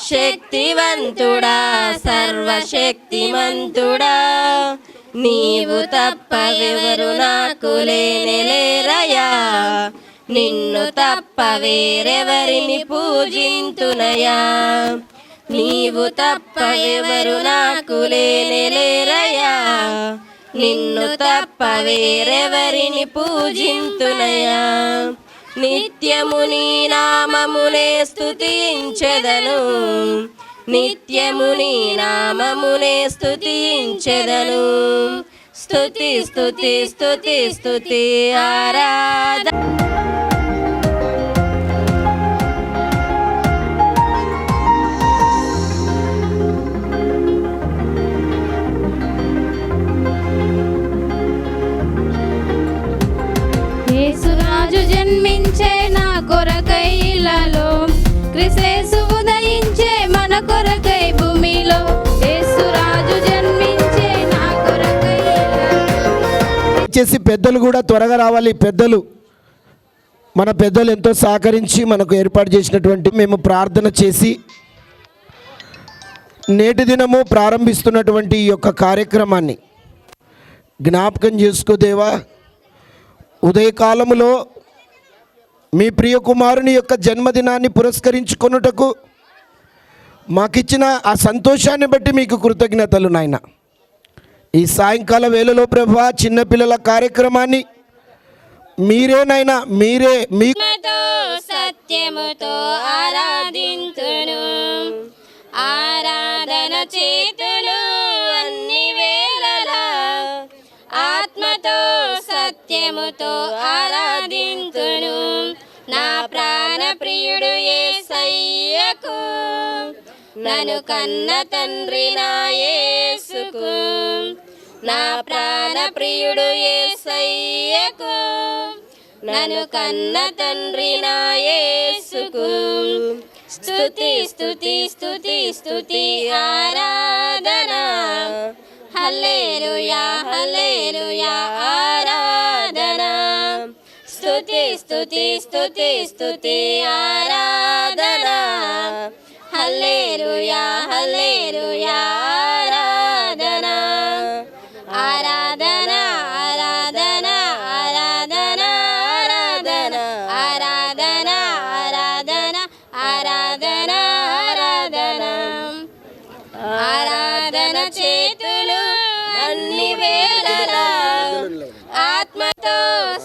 శక్తివంతుడా సర్వశక్తిమంతుడా నీవు తప్పవెవరు నాకు లేనేలేరయా నిన్ను తప్ప వేరెవరిని పూజింతునయా నీవు తప్ప ఎవరు నాకు లేనేలేరయా నిన్ను తప్ప వేరెవరిని పూజింతునయా నిత్యము నీ నామమునే స్తుతించెదను నిత్యము నీ నామమునే స్తుతించెదను స్తుతి స్తుతి స్తుతి స్తుతి ఆరాధన యేసురాజు జన్మించే నా కొరకై ఇలాలో క్రీస్తు ఉదయించే మన కొరకై భూమిలో యేసురాజు జన్మించే నా కొరకై చేసి పెద్దలు కూడా త్వరగా రావాలి. మన పెద్దలు ఎంతో సహకరించి మనకు ఏర్పాటు చేసినటువంటి మేము ప్రార్థన చేసి నేటి దినము ప్రారంభిస్తున్నటువంటి ఈ యొక్క కార్యక్రమాన్ని జ్ఞాపకం చేసుకో దేవా. ఉదయకాలములో మీ ప్రియ కుమారుని యొక్క జన్మదినాన్ని పురస్కరించుకొనుటకు మాకిచ్చిన ఆ సంతోషాన్ని బట్టి మీకు కృతజ్ఞతలు నాయన. ఈ సాయంకాల వేళలో ప్రభా చిన్నపిల్లల కార్యక్రమాన్ని మీరేనైనా మీరే మీ సత్యముతో ఆరాధింతును ఆరాధన చేతును అన్ని వేళలా ఆత్మతో సత్యముతో ఆరాధింతును నా ప్రాణ ప్రియుడు యేసయ్యకు నన్ను కన్న తండ్రి నా యేసుకు నా ప్రాణ ప్రియుడు యేసయ్యకు నన్ను కన్న తండ్రి నా యేసుకు స్తుతి స్తుతి స్తుతి స్తుతి ఆరాధన హల్లెలూయా హల్లెలూయా ఆరాధన స్తుతి స్తుతి స్తుతి స్తుతి ఆరాధన హల్లెలూయా హల్లెలూయా ఆరాధన ఆరాధన ఆరాధన ఆరాధన ఆరాధన ఆరాధన ఆరాధన ఆరాధన ఆరాధన చేతులు అన్ని వేళలా ఆత్మతో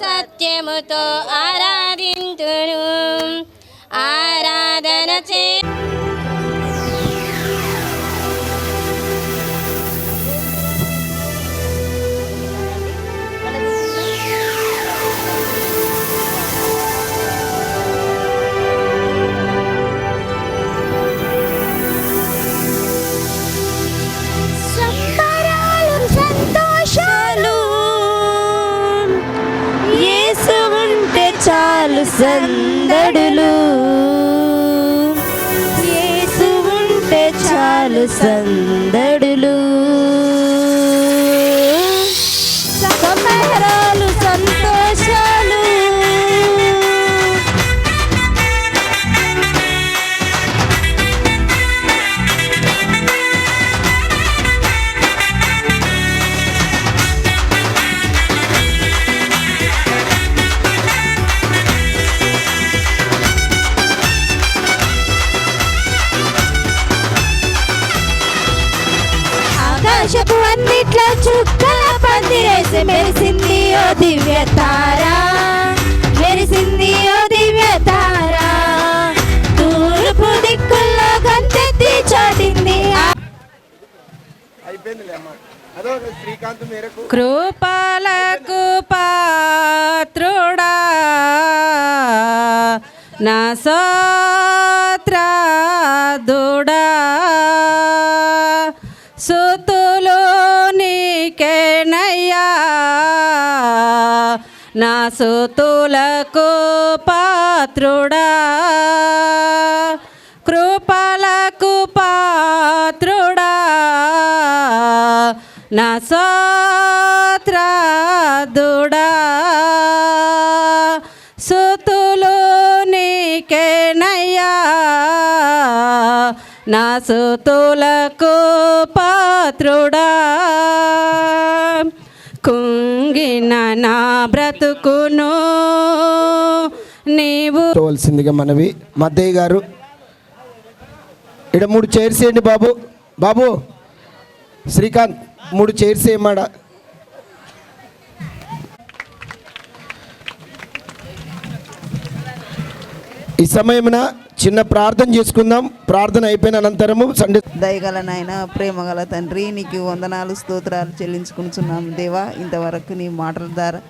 సత్యముతో ఆరాధింతును ఆరాధన చే చాలు సందడులు యేసు ఉంటే చాలు సందడులు సంబరాలు సంతోషాలు ఆకాశపు అన్నిట్లో చుక్కల పందిరేసి మెరిసింది ఓ దివ్య తారా మెరిసింది ఓ దివ్య తారా తూర్పు దిక్కుల్లో గంతెత్తి చాటింది కృపలకు పాత్రుడా నా సోత్రాదుడా సుతులు నీకేనయ్యా నా సుతులకు పాత్రుడా కృపలకు పాత్రుడా నా సోత్రాదుడా సుతులు నీకేనయ్యా నా స్తుతులకు పాత్రుడా కుంగిన నా బ్రతుకును నీవు తోవలసిందిగా మనవి. మద్దయ్య గారు ఇక్కడ 3 చైర్స్ వేయండి బాబు. బాబు శ్రీకాంత్ 3 చైర్స్ వేయమాడా. ఈ సమయమున చిన్న ప్రార్థన చేసుకుందాం. ప్రార్థన అయిపోయిన అనంతరము సండే. దయగల నాయన, ప్రేమగల తండ్రి, నీకు వందనాలు స్తోత్రాలు చెల్లించుకుంటున్నాము దేవా. ఇంతవరకు నీ మాటల ద్వారా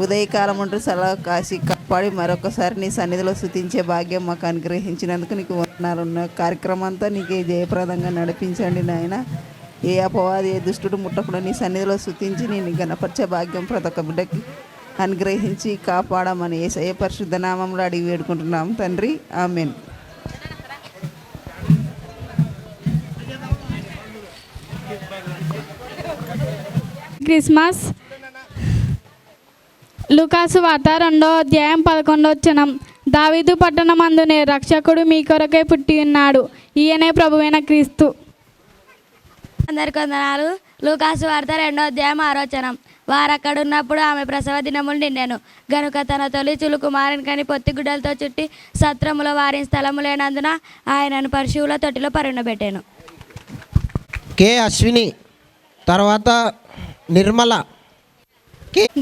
ఉదయకాలం అంటూ సలహా కాసి కాపాడి మరొకసారి నీ సన్నిధిలో స్తుతించే భాగ్యం మాకు అనుగ్రహించినందుకు నీకు వందనాలు. ఉన్న కార్యక్రమం అంతా నీకే జయప్రదంగా నడిపించండి నాయన. ఏ అపవాది ఏ దుష్టుడు ముట్టకుండా నీ సన్నిధిలో స్తుతించి నేను గణపరిచే భాగ్యం ప్రతి ఒక్క బిడ్డకి అనుగ్రహించి కాపాడమని యేసయ్య పరిశుద్ధ నామంలో అడిగి వేడుకుంటున్నాం తండ్రి, ఆమేన్. క్రిస్మస్ లూకాసు వార్త 2వ అధ్యాయం 11వ వచనం. దావీదు పట్టణమందునే రక్షకుడు మీ కొరకై పుట్టి ఉన్నాడు, ఈయనే ప్రభువైన క్రీస్తు. అందరికి వందనాలు. లూకాసు వార్త 2వ అధ్యాయం 6వ వచనం. వారు అక్కడ ఉన్నప్పుడు ఆమె ప్రసవ దినములు నిండెను గనుక తన తొలి చులు కుమారుని కని పొత్తిగుడ్డలతో చుట్టి సత్రములో వారిని స్థలము లేనందున ఆయనను పశువుల తొట్టిలో పరుండబెట్టాను. కే అశ్విని, తర్వాత నిర్మల.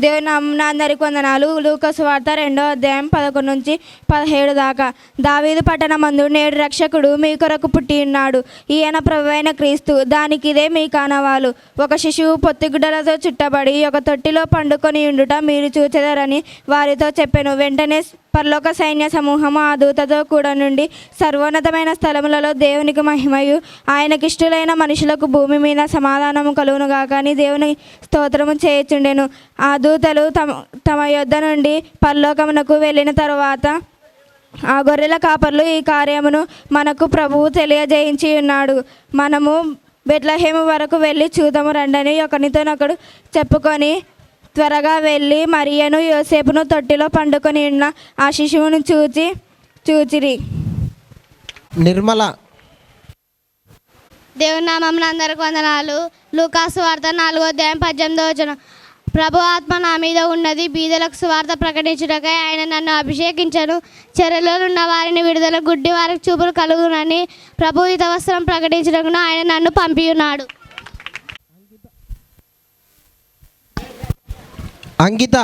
దేవుని నామమున అందరికి వందనాలు. లూకాసు వార్త 2వ అధ్యాయం 11 నుంచి 17 దాకా. దావీదు పట్టణమందు నేడు రక్షకుడు మీ కొరకు పుట్టి ఉన్నాడు, ఈయన ప్రభువైన క్రీస్తు. దానికి ఇదే మీ కానవాలు. ఒక శిశువు పొత్తిగుడ్డలతో చుట్టబడి ఒక తొట్టిలో పండుకొని ఉండుట మీరు చూచెదరని వారితో చెప్పెను. వెంటనే పరలోక సైన్య సమూహము ఆ దూతతో కూడా నుండి సర్వోన్నతమైన స్థలములలో దేవునికి మహిమయు ఆయనకిష్టులైన మనుషులకు భూమి మీద సమాధానము కలుగునుగాక అని దేవుని స్తోత్రము చేయుచుండెను. ఆ దూతలు తమ యొద్ద నుండి పరలోకమునకు వెళ్ళిన తరువాత ఆ గొర్రెల కాపర్లు ఈ కార్యమును మనకు ప్రభువు తెలియజేయించి ఉన్నాడు, మనము బెత్లెహేము వరకు వెళ్ళి చూద్దాము రండని ఒకనితోనొకడు చెప్పుకొని త్వరగా వెళ్ళి మరియను యోసేపును తొట్టిలో పండుకొని ఉన్న ఆ శిశువును చూచిరి. నిర్మల. దేవుని నామమున అందరికి వందనాలు. లూకాసు వార్త 4వ అధ్యాయం 18వ వచనం. ప్రభు ఆత్మ నా మీద ఉన్నది, బీదలకు సువార్త ప్రకటించుటకై ఆయన నన్ను అభిషేకించను, చెరలో ఉన్న వారిని విడుదల, గుడ్డి వారికి చూపులు కలుగునని ప్రభు హితవస్త్రం ప్రకటించుటకును ఆయన నన్ను పంపియున్నాడు. అంకిత.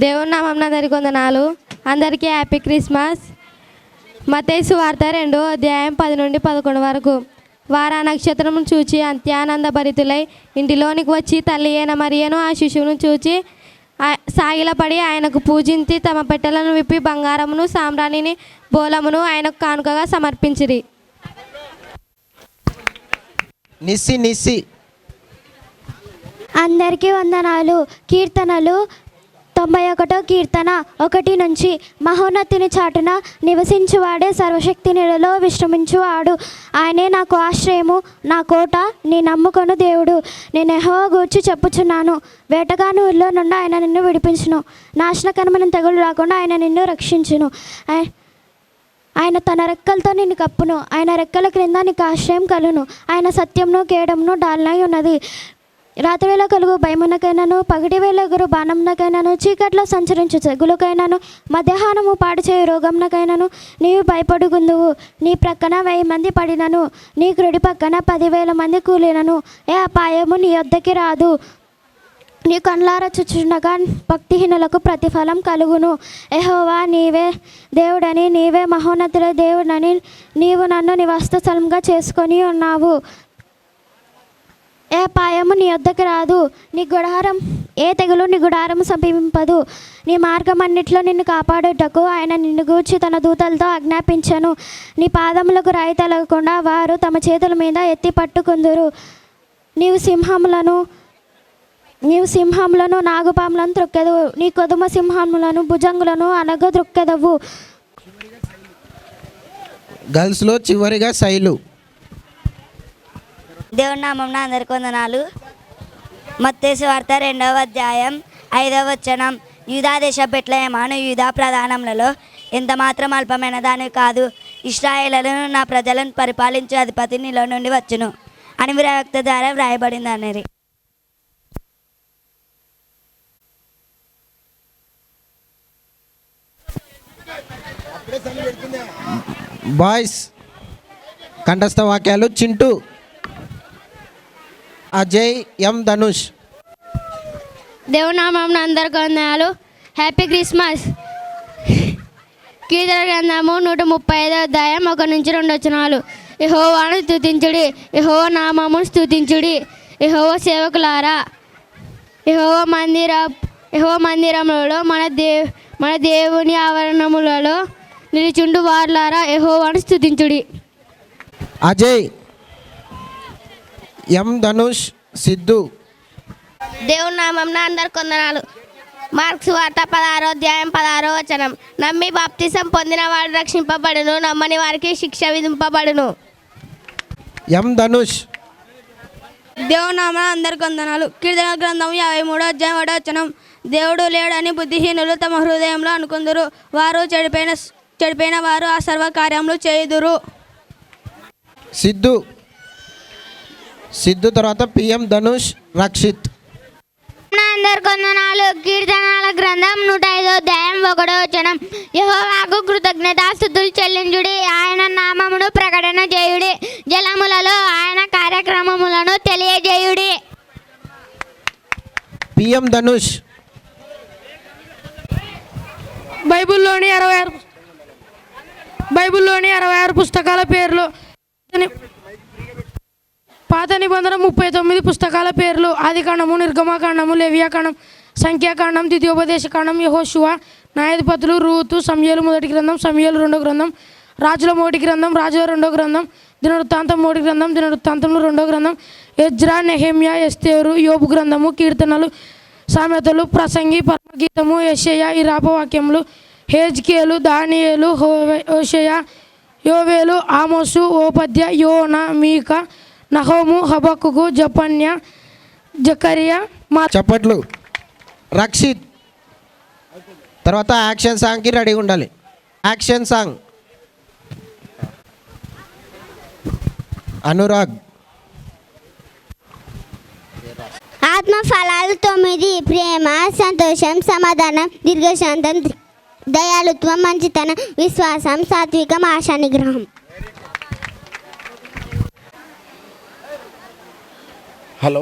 దేవుని నామమున అందరికి వందనాలు. అందరికీ హ్యాపీ క్రిస్మస్. మత్తయి సువార్త 2వ అధ్యాయం 10 నుండి 11 వరకు. వారు ఆ నక్షత్రమును చూచి అత్యానంద భరితులై ఇంటిలోనికి వచ్చి తల్లి అయిన మరియను ఆ శిశువును చూచి సాగిలపడి ఆయనకు పూజించి తమ పెట్టెలను విప్పి బంగారమును సాంబ్రాణిని బోలమును ఆయనకు కానుకగా సమర్పించిరి. నిస్సి. అందరికీ వందనాలు. కీర్తనలు 91వ కీర్తన 1 నుంచి. మహోన్నతిని చాటున నివసించువాడే సర్వశక్తి నీడలో విశ్రమించువాడు. ఆయనే నాకు ఆశ్రయము, నా కోట, నీ నమ్ముకొను దేవుడు. నేను యెహోవా గూర్చి చెప్పుచున్నాను. వేటగాని ఊరిలో నుండి ఆయన నిన్ను విడిపించును, నాశనకరమైన తెగులు రాకుండా ఆయన నిన్ను రక్షించును. ఆయన తన రెక్కలతో నిన్ను కప్పును, ఆయన రెక్కల క్రింద నీకు ఆశ్రయం కలును. ఆయన సత్యంను కేడమును డాల్నై ఉన్నది. రాత్రివేళ కలుగు భయమునకైనాను, పగటివేళ ఎగురు బాణమునకైనాను, చీకట్లో సంచరించు చెగులకైనాను, మధ్యాహ్నము పాడు చేయు రోగమునకైనాను నీవు భయపడుకుందువు. నీ ప్రక్కన 1000 మంది పడినను, నీ కుడి పక్కన 10,000 మంది కూలినను, ఏ అపాయము నీ యొద్దకి రాదు. నీ కళ్ళారా చూచుండగా భక్తిహీనులకు ప్రతిఫలం కలుగును. యెహోవా నీవే దేవుడని, నీవే మహోన్నతుల దేవుడని నీవు నన్ను నివాస స్థలంగా చేసుకొని ఉన్నావు. ఏ పాయము నీ వద్దకు రాదు, నీ గుడారం ఏ తెగులు నీ గుడారము సమీపింపదు. నీ మార్గం అన్నిట్లో నిన్ను కాపాడుటకు ఆయన నిన్ను గూర్చి తన దూతలతో ఆజ్ఞాపించను. నీ పాదములకు రాయి తగలకుండా వారు తమ చేతుల మీద ఎత్తి పట్టుకుందురు. నీవు సింహములను నాగుపాములను త్రొక్కెదవు, నీ కొదుమ సింహములను భుజంగులను అనగ త్రొక్కెదవు. గర్ల్స్లో చివరిగా శైలు. దేవుని నామమున అందరికి వందనాలు. మత్తయి సువార్త 2వ అధ్యాయం 5వ వచనం. యూదా దేశ బెత్లెహేము యూదా ప్రధానములలో ఎంత మాత్రం అల్పమైన దాని కాదు, ఇశ్రాయేలును నా ప్రజలను పరిపాలించే అధిపతి నీలో నుండి వచ్చును అని ప్రవక్త ద్వారా వ్రాయబడింది అనేది. బాయ్స్ కంఠస్థ వాక్యాలు చింటూ, అజయ్, ఎం ధనుష్. దేవునామం అందరికి వందనాలు. Happy Christmas. కీర్తన గ్రంథము 135 అధ్యాయం 1-2 యెహోవాను స్తుతించుడి, యెహోవా నామమును స్తుతించుడి, యెహోవా సేవకులారా. యెహోవా మందిరములలో మన దేవుని ఆవరణములలో నిలుచుండు వారులారా యెహోవాను స్తుతించుడి. అజయ్, ఎం ధనుష్, సిద్ధు. దేవుని నామం అందరికి వందనాలు. మార్క్స్ వార్త 16 అధ్యాయం 16 నమ్మి బాప్తిసం పొందిన వాడు రక్షింపబడును, నమ్మని వారికి శిక్ష విధింపబడును. ఎం ధనుష్. దేవునామన అందరికి వందనాలు. కీర్తన గ్రంథం 53 అధ్యాయం 1 దేవుడు లేడని బుద్ధిహీనులు తమ హృదయంలో అనుకుందురు, వారు చెడిపోయిన వారు ఆ సర్వ కార్యములు చేయుదురు. సిద్ధు తర్వాత పిఎం ధనుష్, రక్షిత్. అందరికి వందనాలు. కీర్తనల గ్రంథం 105 అధ్యాయం 1 యెహోవాకు కృతజ్ఞతాస్తుతులు చెల్లించుడి, ఆయన నామమును ప్రకటన చేయుడి, జలములలో ఆయన కార్యక్రమములను తెలియజేయుడి. పిఎం ధనుష్. బైబిల్లోని 66 పుస్తకాల పేర్లు. పాత నిబంధన 39 పుస్తకాల పేర్లు. ఆదికాండము, నిర్గమకాండము, లేవియాకాండం, సంఖ్యాకాండం, ద్వితీయోపదేశకాండం, యెహోషువ, న్యాయాధిపతులు, రూతు, సమూయేలు మొదటి గ్రంథం, సమూయేలు రెండో గ్రంథం, రాజుల మొదటి గ్రంథం, రాజుల రెండో గ్రంథం, దినవృత్తాంతం మొదటి గ్రంథం, దినవృత్తాంతంలో రెండో గ్రంథం, ఎజ్రా, నెహెమ్యా, ఎస్తేరు, యోబు గ్రంథము, కీర్తనలు, సామెతలు, ప్రసంగి, పరమగీతము, యెషయా, ఇరాపవాక్యములు, హెజ్కేలు, దానియేలు, హోషేయ, యోవేలు, ఆమోసు, ఓపద్య, యోనా, మీకా, నహోము, హబక్కుకు, జపన్య, జకరియా. చప్పట్లు. రక్షిత్. తర్వాత యాక్షన్ సాంగ్కి రెడీగా ఉండాలి. Action song. అనురాగ్. ఆత్మ ఫలాలు 9: ప్రేమ, సంతోషం, సమాధానం, దీర్ఘశాంతం, దయాళుత్వం, మంచితనం, విశ్వాసం, సాత్వికం, ఆశా నిగ్రహం. హలో,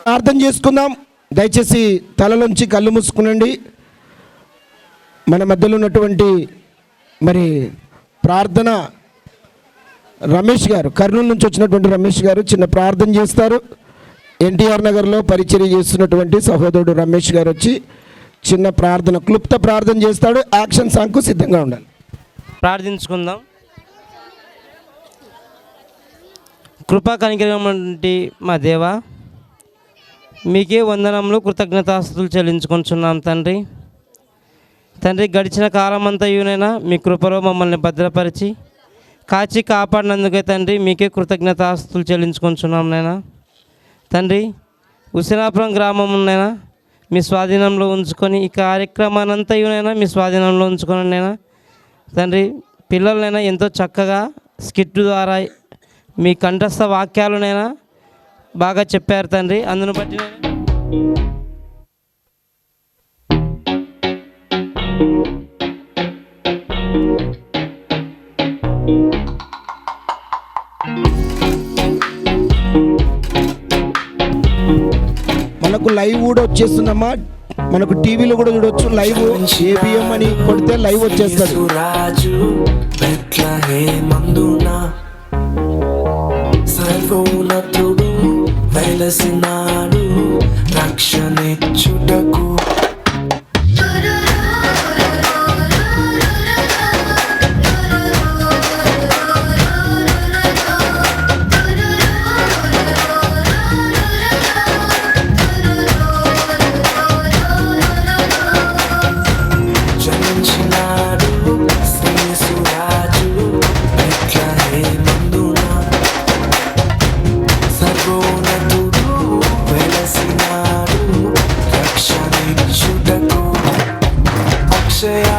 ప్రార్థన చేసుకుందాం. దయచేసి తలలోంచి కళ్ళు మూసుకునండి. మన మధ్యలో ఉన్నటువంటి మరి ప్రార్థన రమేష్ గారు, కర్నూలు నుంచి వచ్చినటువంటి రమేష్ గారు చిన్న ప్రార్థన చేస్తారు. ఎన్టీఆర్ నగర్లో పరిచర్య చేస్తున్నటువంటి సహోదరుడు రమేష్ గారు వచ్చి చిన్న ప్రార్థన, క్లుప్త ప్రార్థన చేస్తాడు. యాక్షన్ సాంగ్కు సిద్ధంగా ఉండాలి. ప్రార్థించుకుందాం. కృపా కనికరమైనటువంటి మా దేవ, మీకే వందనములు, కృతజ్ఞతాస్తుతులు చెల్లించుకుంటున్నాం తండ్రి. గడిచిన కాలం అంతయునైనా మీ కృపలో మమ్మల్ని భద్రపరిచి కాచి కాపాడినందుకే తండ్రి మీకే కృతజ్ఞతాస్తుతులు చెల్లించుకుంటున్నాం నైనా. తండ్రి, హుసేనాపురం గ్రామమునైనా మీ స్వాధీనంలో ఉంచుకొని ఈ కార్యక్రమానంతయునైనా మీ స్వాధీనంలో ఉంచుకొని నైనా తండ్రి, పిల్లలనైనా ఎంతో చక్కగా స్కిట్ ద్వారా మీ కంఠస్థ వాక్యాలునైనా బాగా చెప్పారు తండ్రి. అందును బట్టి మనకు లైవ్ కూడా వచ్చేస్తుందమ్మా. మనకు టీవీలో కూడా చూడొచ్చు. లైవ్ ఏబిఎం అని కొడితే లైవ్ వచ్చేస్తుంది. సర్వోన్నతుడు వెలసినాడు రక్షణిచ్చుటకు. జనించినాడు శ్రీసురాజు బెత్లెహేమందున. సర్వోన్నతుడు వెలసినాడు రక్షణిచ్చుటకు. అక్షయ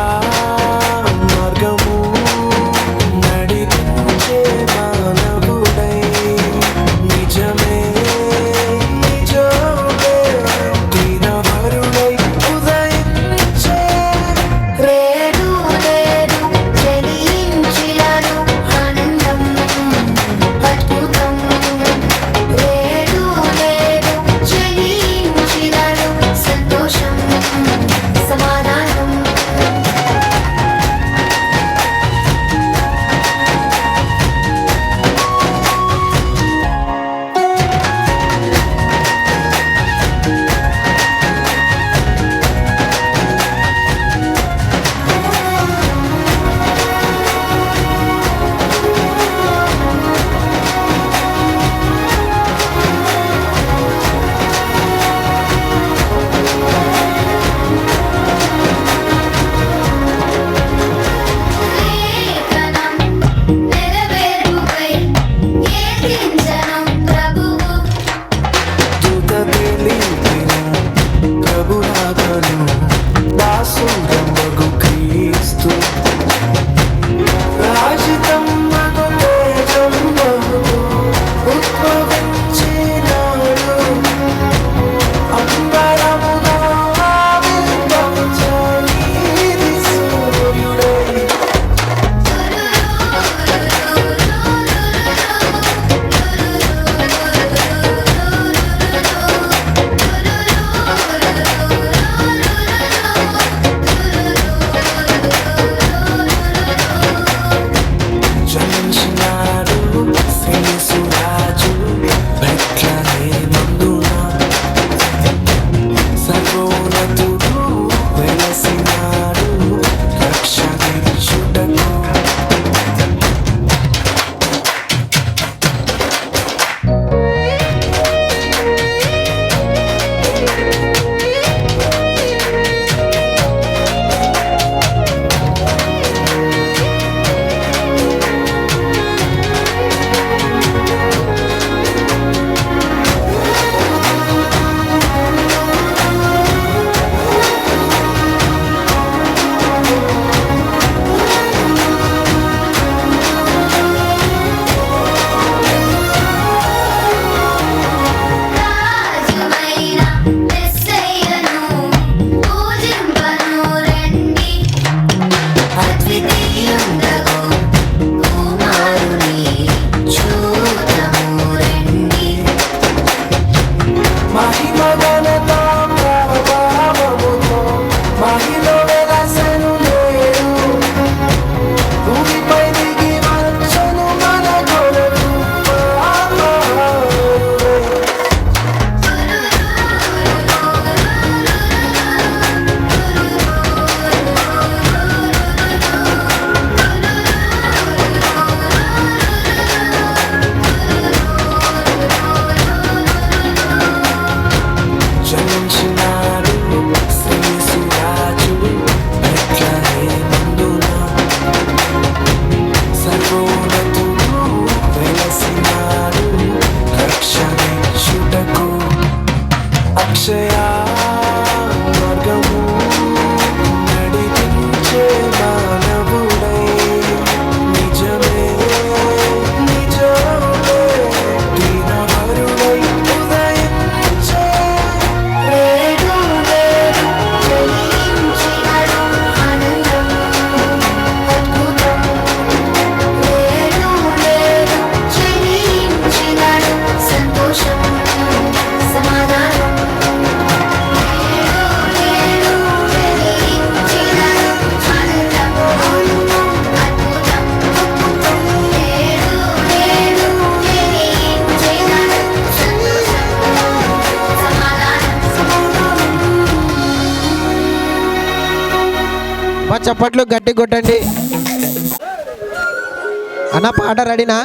మా చప్పట్లు గట్టి కొట్టండి. అన్న పాట రెడీనా?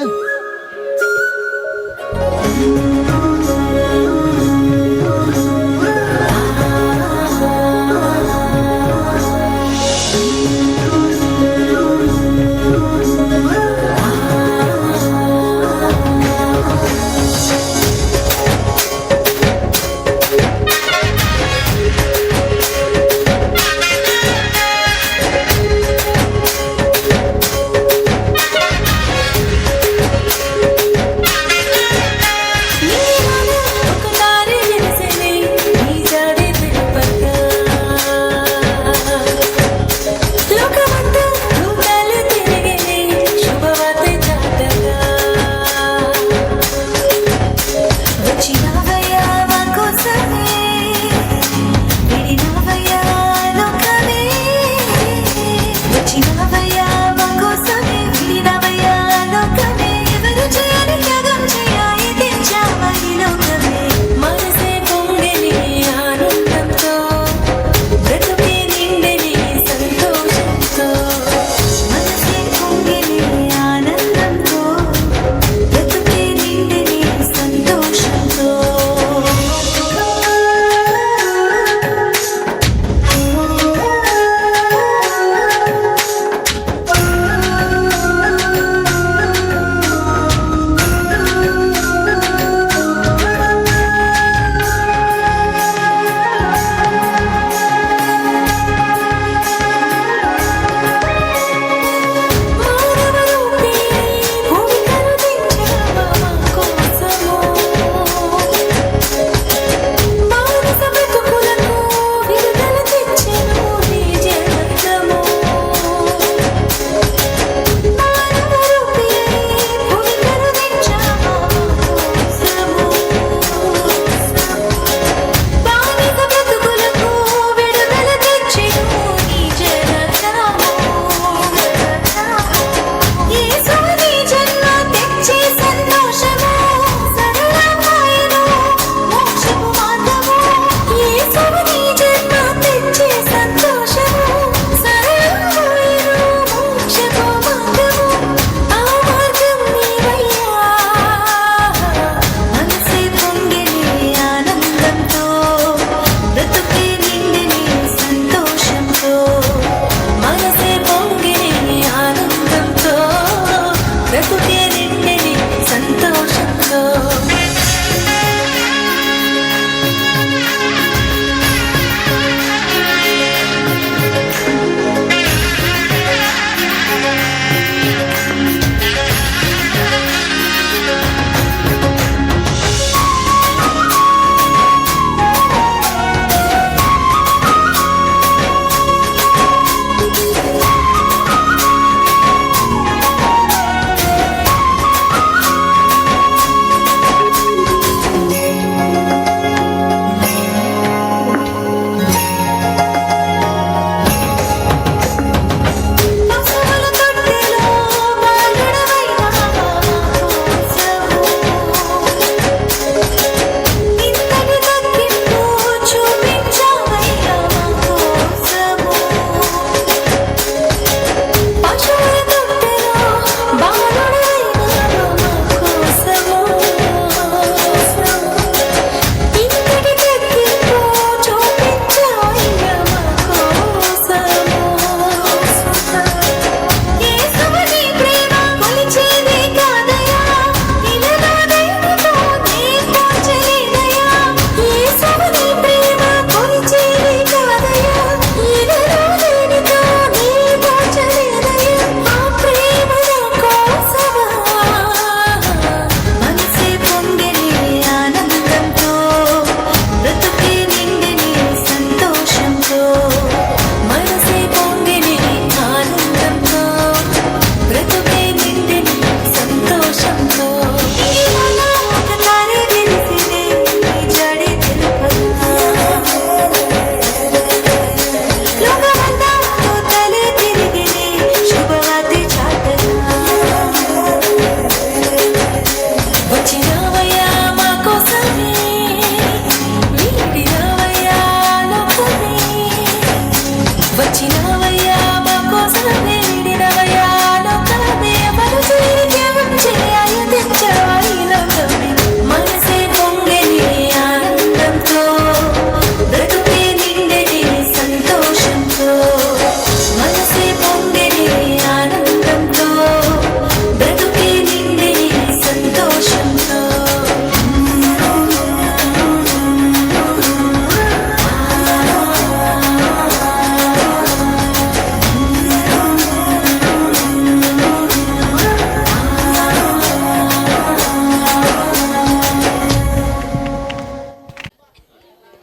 వచ్చినవయ్యా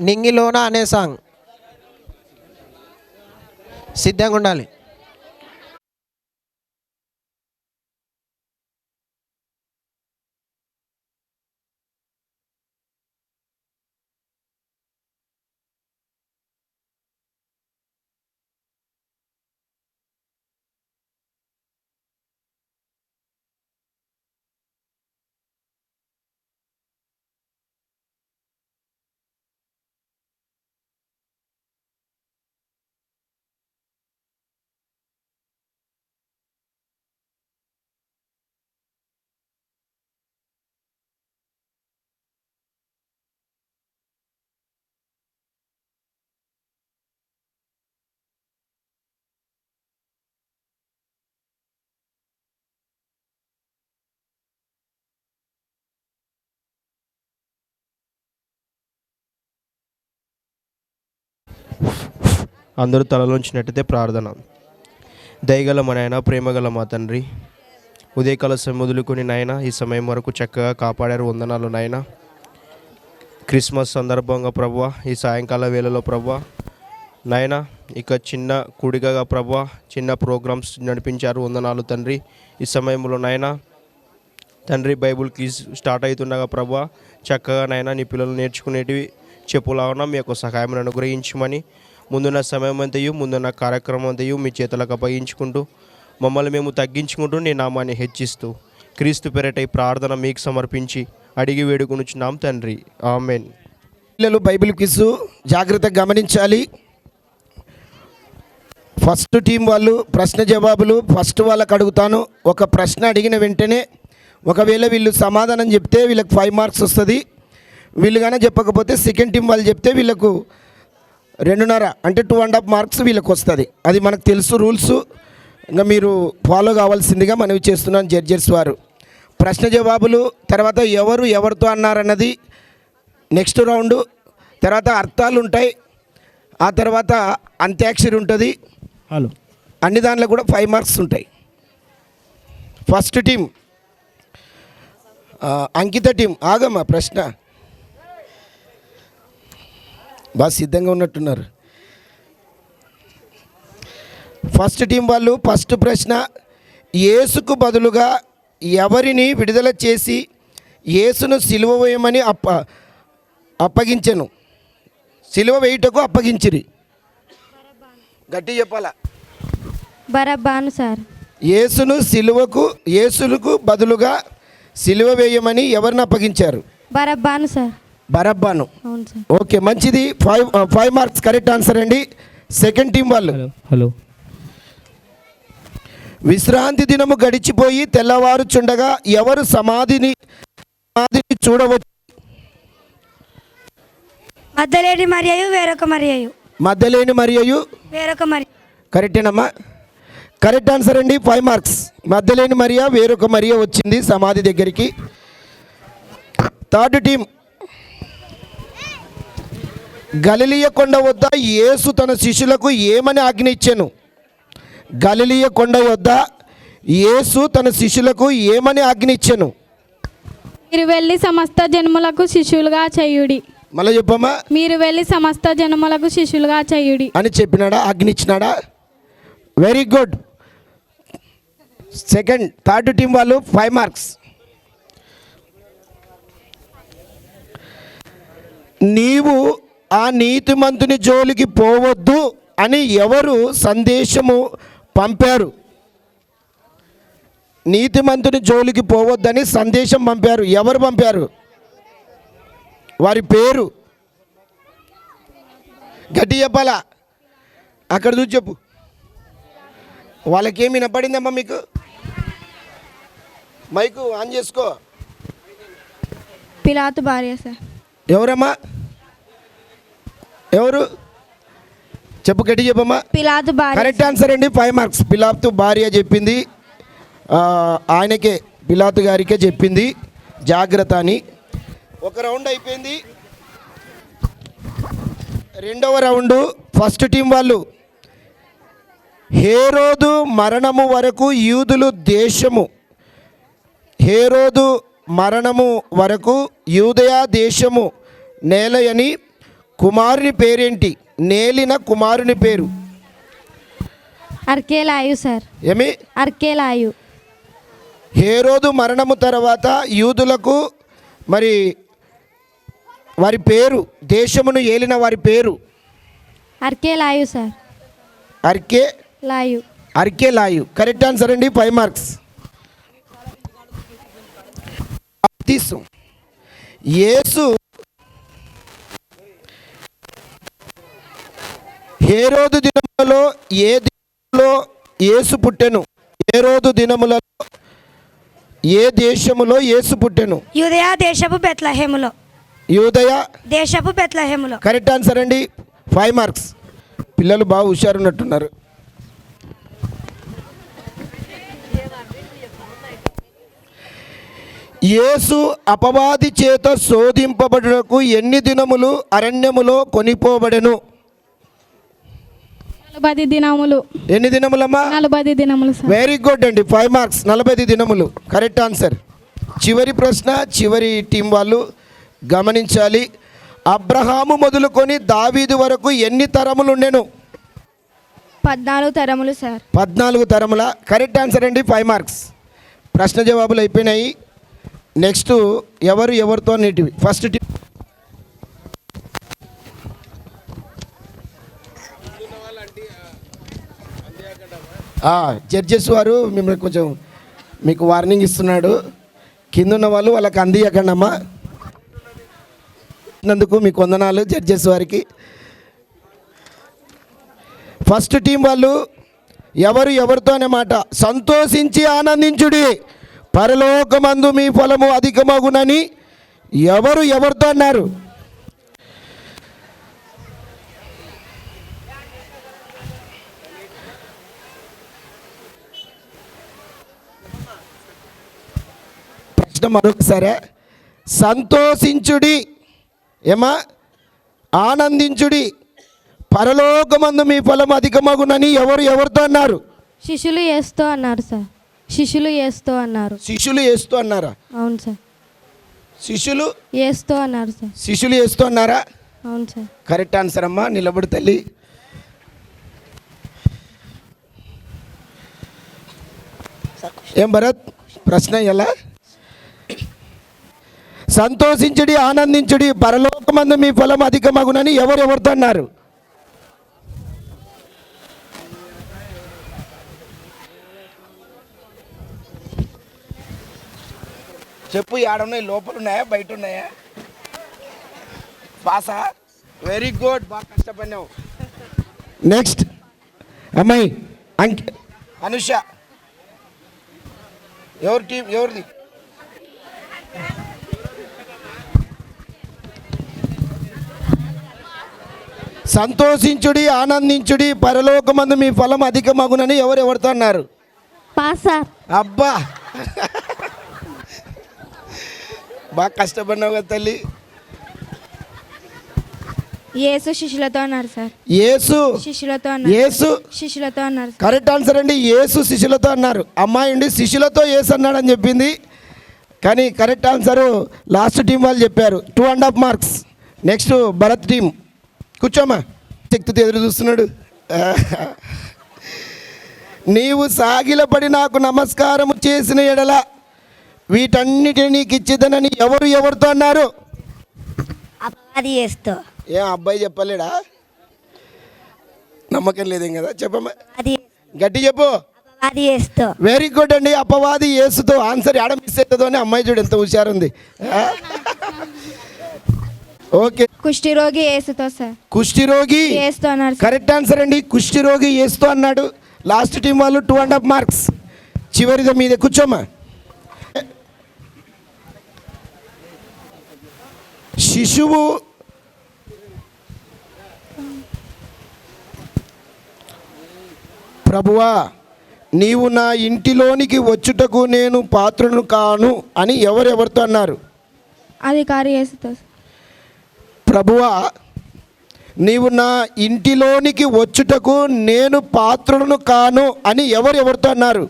నింగిలోన అనే సాంగ్ సిద్ధంగా ఉండాలి. అందరూ తలలోంచినట్టయితే ప్రార్థన. దయగల మా నాయన, ప్రేమగల మా తండ్రి, ఉదయకాల సమయం మొదలుకొని నాయన ఈ సమయం వరకు చక్కగా కాపాడారు. వందనాలు నాయన. క్రిస్మస్ సందర్భంగా ప్రభువా, ఈ సాయంకాల వేళలో ప్రభువా నాయన ఇక చిన్న కూడికగా ప్రభువా చిన్న ప్రోగ్రామ్స్ నడిపించారు. వందనాలు తండ్రి. ఈ సమయంలో నాయన తండ్రి బైబుల్ క్విజ్ స్టార్ట్ అవుతుండగా ప్రభువా చక్కగా నాయన నీ పిల్లలు నేర్చుకునేటివి చెప్పులాగా మీ యొక్క సహాయం అనుగ్రహించమని ముందున్న సమయం అంతయు ముందున్న కార్యక్రమం అంతయు మీ చేతులకు అప్పగించుకుంటూ మమ్మల్ని మేము తగ్గించుకుంటూ నీ నామాన్ని హెచ్చిస్తూ క్రీస్తు పేరిట ఈ ప్రార్థన మీకు సమర్పించి అడిగి వేడుకొనుచున్నాం తండ్రి. ఆమెన్. పిల్లలు బైబిల్ క్విజ్ జాగ్రత్తగా గమనించాలి. ఫస్ట్ టీం వాళ్ళు ప్రశ్న జవాబులు ఫస్ట్ వాళ్ళకి అడుగుతాను. ఒక ప్రశ్న అడిగిన వెంటనే ఒకవేళ వీళ్ళు సమాధానం చెప్తే వీళ్ళకి 5 మార్క్స్ వస్తుంది. వీళ్ళు కానీ చెప్పకపోతే సెకండ్ టీం వాళ్ళు చెప్తే వీళ్ళకు 2.5 అంటే 2.5 మార్క్స్ వీళ్ళకి వస్తుంది. అది మనకు తెలుసు రూల్స్. ఇంకా మీరు ఫాలో కావాల్సిందిగా మనవి చేస్తున్నాను జడ్జెస్ వారు. ప్రశ్న జవాబులు తర్వాత ఎవరు ఎవరితో అన్నారన్నది నెక్స్ట్ రౌండ్. తర్వాత అర్థాలు ఉంటాయి. ఆ తర్వాత అంత్యాక్షరి ఉంటుంది. అన్ని దాంట్లో కూడా 5 మార్క్స్ ఉంటాయి. ఫస్ట్ టీం అంకిత టీం ఆగమ్మా. ప్రశ్న బాగా సిద్ధంగా ఉన్నట్టున్నారు. ఫస్ట్ టీం వాళ్ళు ఫస్ట్ ప్రశ్న, యేసుకు బదులుగా ఎవరిని విడుదల చేసి యేసును సిలువ వేయమని అప్పగించెను? సిలువ వేయుటకు అప్పగించిరి. గట్టి చెప్పాలా? బరబ్బాను సార్. యేసుకు బదులుగా సిలువ వేయమని ఎవరిని అప్పగించారు? బరబ్బాను సార్. బరబ్బాను. అవును సార్. ఓకే, మంచిది. 5 మార్క్స్ కరెక్ట్ ఆన్సర్ అండి. సెకండ్ టీం వాళ్ళు, హలో. విశ్రాంతి దినము గడిచిపోయి తెల్లవారుచుండగా ఎవరు సమాధిని చూడవచ్చు? మద్దలేని మరియు వేరొక మరియు. మద్దలేని మరియు వేరొక మరి. కరెక్టేనమ్మా. కరెక్ట్ ఆన్సర్ అండి. 5 మార్క్స్. మద్దలేని మరియా వేరొక మరియా వచ్చింది సమాధి దగ్గరికి. థర్డ్ టీం, గలిలియ కొండ వద్ద యేసు తన శిష్యులకు ఏమని ఆజ్ఞ ఇచ్చెను? గలిలియ కొండ వద్ద యేసు తన శిష్యులకు ఏమని ఆజ్ఞ ఇచ్చెను? మీరు వెళ్ళి సమస్త జన్మలకు శిష్యులుగా చేయుడి. మళ్ళీ చెప్పమ్మా. మీరు వెళ్ళి సమస్త జన్మలకు శిష్యులుగా చేయుడి అని చెప్పినాడా? ఆజ్ఞ ఇచ్చినాడా? Very good. థర్డ్ టీం వాళ్ళు 5 మార్క్స్. నీవు ఆ నీతిమంతుని జోలికి పోవద్దు అని ఎవరు సందేశము పంపారు? నీతిమంతుని జోలికి పోవద్దని సందేశం పంపారు. ఎవరు పంపారు? వారి పేరు గట్టి చెప్పాలా? అక్కడ చూసి చెప్పు. వాళ్ళకేమి వినపడిందమ్మా? మీకు మైకు ఆన్ చేసుకో. పిలాతు భార్య సార్. ఎవరమ్మా? ఎవరు చెప్పు, గట్టి చెప్పమ్మా. పిలాతు భార్య. కరెక్ట్ ఆన్సర్ అండి. 5 మార్క్స్. పిలాతు భార్య చెప్పింది. ఆయనకే, పిలాతు గారికే చెప్పింది జాగ్రత్త అని. ఒక రౌండ్ అయిపోయింది. రెండవ రౌండు ఫస్ట్ టీం వాళ్ళు, హేరోదు మరణము వరకు యూదయా దేశము నేలయని కుమారుని పేరేంటి? నేలిన కుమారుని పేరు అర్కేలాయు సార్. ఏమి? అర్కేలాయు. హేరోదు మరణము తర్వాత యూదులకు మరి వారి పేరు, దేశమును ఏలిన వారి పేరు అర్కేలాయు సార్. అర్కేలాయు. కరెక్ట్ ఆన్సర్ అండి. 5 మార్క్స్. యేసు హేరోదు దినములలో ఏ దినములో యేసు పుట్టెను? హేరోదు దినములలో ఏ దేశములో యేసు పుట్టెను? యూదయ దేశపు బెత్లహేములో. యూదయ దేశపు బెత్లహేములో. కరెక్ట్ ఆన్సర్ అండి. 5 మార్క్స్. పిల్లలు బాగా హుషారున్నట్టున్నారు. యేసు అపవాది చేత శోధింపబడుటకు ఎన్ని దినములు అరణ్యములో కొనిపోబడెను? 40 దినములు. ఎన్ని దినములమ్మా? 40 దినములు సార్. వెరీ గుడ్ అండి. 5 మార్క్స్. 40 దినములు కరెక్ట్ ఆన్సర్. చివరి ప్రశ్న, చివరి టీం వాళ్ళు గమనించాలి. అబ్రహాము మొదలుకొని దావీదు వరకు ఎన్ని తరములు ఉండెను? 14 తరములు సార్. 14 తరముల. కరెక్ట్ ఆన్సర్ అండి. 5 మార్క్స్. ప్రశ్న జవాబులు అయిపోయినాయి. నెక్స్ట్ ఎవరితో నేటివి. ఫస్ట్ టీం జడ్జెస్ వారు మిమ్మల్ని కొంచెం మీకు వార్నింగ్ ఇస్తున్నాడు. కింద ఉన్న వాళ్ళు వాళ్ళకి అందియకండమ్మా. నందుకు మీకు వందనాలు జడ్జెస్ వారికి. ఫస్ట్ టీం వాళ్ళు ఎవరితో అనే మాట. సంతోషించి ఆనందించుడి, పరలోకమందు మీ ఫలము అధికమగునని ఎవరితో అన్నారు? ప్రశ్న మరొకసారి. సంతోషించుడి, ఏమా? ఆనందించుడి, పరలోకమందు మీ ఫలం అధికమగునని ఎవరితో అన్నారు? శిష్యులు యేసుతో అన్నారు సార్. శిష్యులు యేసుతో అన్నారు. శిష్యులు యేసుతో అన్నారా? అవును సార్. శిష్యులు యేసుతో అన్నారు సార్. శిష్యులు యేసుతో అన్నారా? అవును సార్. కరెక్ట్ ఆన్సర్ అమ్మా. నిలబడి తల్లి. ఏం భరత్, ప్రశ్న ఎలా? సంతోషించుడి, ఆనందించుడి, పరలోకమందు మీ ఫలం అధికమగునని ఎవరితో అన్నారు? చెప్పు. ఏడున్నాయి? లోపల ఉన్నాయా, బయట ఉన్నాయా? పాసా? వెరీ గుడ్, బాగా కష్టపడినావు. నెక్స్ట్ అమ్మాయి అనుష. ఎవరి టీం? ఎవరిది? సంతోషించుడి, ఆనందించుడి, పరలోకమందు మీ ఫలం అధికమగునని ఎవరితో అన్నారు? పాసా. అబ్బా, బాగా కష్టపడినావు కదా తల్లి. యేసు శిష్యులతో అన్నారు సార్. యేసు శిష్యులతో అన్నారు. యేసు శిష్యులతో అన్నారు. కరెక్ట్ ఆన్సర్ అండి. యేసు శిష్యులతో అన్నారు. అమ్మాయి ఉండి శిష్యులతో యేసు అన్నాడని చెప్పింది, కానీ కరెక్ట్ ఆన్సరు లాస్ట్ టీం వాళ్ళు చెప్పారు. 2.5 మార్క్స్. Next Bharat team. కూర్చోమ్మా. శక్తితో ఎదురు చూస్తున్నాడు. నీవు సాగిలపడి నాకు నమస్కారము చేసిన ఎడల వీటన్నిటిని నీకు ఇచ్చిదనని ఎవరితో అన్నారు? అపవాది యేసుతో. ఏం అబ్బాయి చెప్పలేడా? నమ్మకం లేదేం కదా. చెప్పమ్మా, అది గట్టి చెప్పు. అపవాది యేసుతో. వెరీ గుడ్ అండి. అపవాది యేసుతో. ఆన్సర్ ఎడ మిస్ అవుతుందో అని అమ్మాయి చూడు ఎంత హుషారుంది. ఓకే. కుష్ఠిరోగి యేసుతో సార్. కుష్ఠిరోగి యేసుతో అన్నారు. కరెక్ట్ ఆన్సర్ అండి. కుష్ఠిరోగి యేసుతో అన్నాడు. లాస్ట్ టీం వాళ్ళు 2.5 మార్క్స్. చివరిది మీదే. కూర్చోమ్మా. శిశువు ప్రభువా నీవు నా ఇంటిలోనికి వచ్చుటకు నేను పాత్రను కాను అని ఎవరితో అన్నారు? అధికారి యేసుతో. ప్రభువా నీవు నా ఇంటిలోనికి వచ్చుటకు నేను పాత్రను కాను అని ఎవరితో అన్నారు?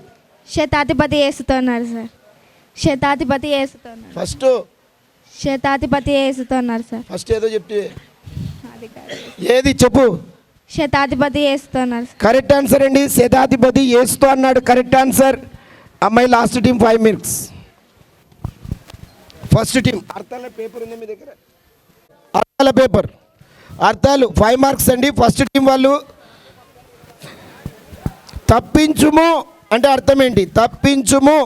శతాధిపతి యేసుతో అన్నారు సార్. శతాధిపతి యేసుతో అన్నారు. ఫస్ట్ శతాధిపతి యేసుతో అన్నారు సార్. ఫస్ట్ ఏదో చెప్తే ఏది చెప్పు. శతాధిపతి చేస్తున్నారు. కరెక్ట్ ఆన్సర్ అండి. శతాధిపతి యేసుతో అన్నాడు. Correct answer. అమ్మాయి last team 5 minutes. First team అర్థాల పేపర్ ఉంది మీ దగ్గర. అర్థాల పేపర్ అర్థాలు 5 marks అండి. ఫస్ట్ టీం వాళ్ళు తప్పించుము అంటే అర్థం ఏంటి? తప్పించుము.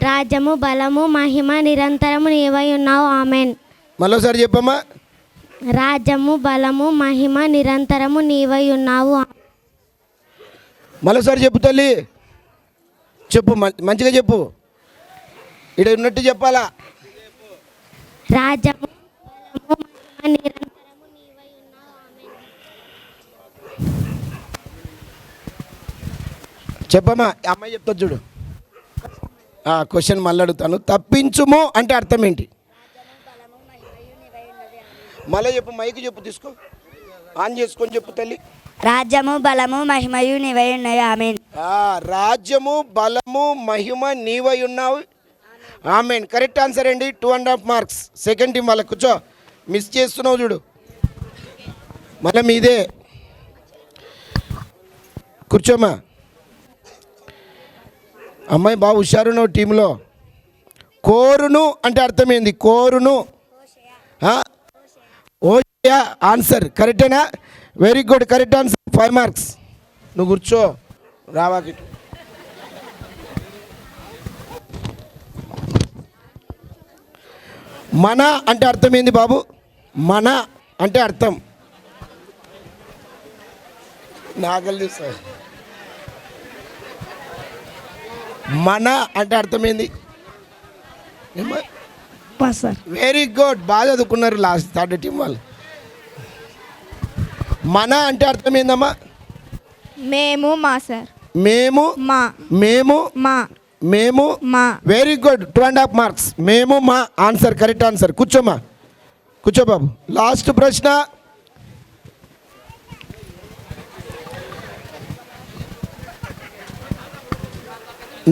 రాజ్యము బలము మహిమ నిరంతరము నీవై ఉన్నావు. ఆమెన్. మరోసారి చెప్పమ్మా. రాజ్యము బలము మహిమ నిరంతరము నీవై ఉన్నావు. మరోసారి చెప్పు తల్లి. చెప్పు, మంచిగా చెప్పు. ఇక్కడ ఉన్నట్టు చెప్పాలా? రాజ్యము బలము మహిమ నిరంతరము నీవై ఉన్నావు. ఆమెన్. చెప్పమ్మా. అమ్మాయి చెప్తా చూడు. క్వశ్చన్ మళ్ళీ అడుగుతాను. తప్పించుము అంటే అర్థం ఏంటి? మళ్ళీ చెప్పు. మైకు చెప్పు. తీసుకో, ఆన్ చేసుకొని చెప్పు తల్లి. రాజ్యము బలము మహిమయు నీవై ఉన్నాయి. ఆమెన్. రాజ్యము బలము మహిమ నీవై ఉన్నావు. ఆమెన్. కరెక్ట్ ఆన్సర్ అండి. 2.5 marks. సెకండ్ టీం వాళ్ళకి కూర్చో. మిస్ చేస్తున్నావు చూడు. మళ్ళీ మీదే కూర్చోమ్మా. అమ్మాయి బాగా హుషారున్నావు టీంలో. కోరును అంటే అర్థం ఏంది? కోరును. ఓషియా ఆన్సర్ కరెక్టేనా? Very good. Correct answer. 5 marks. నువ్వు కూర్చో. రావాకి. మన అంటే అర్థం ఏంది బాబు? మన అంటే అర్థం నాగలి సార్. మన అంటే అర్థం ఏంది? Very good. బాగా చదువుకున్నారు లాస్ట్ థర్డ్ టీం వాళ్ళు. మన అంటే అర్థం ఏందమ్మా? మేము మా సార్. మేము మా. మేము మా. మేము మా. Very good. 2.5 marks. మేము మా ఆన్సర్ కరెక్ట్ ఆన్సర్. కూర్చోమ్మా. కూర్చో బాబు. లాస్ట్ ప్రశ్న.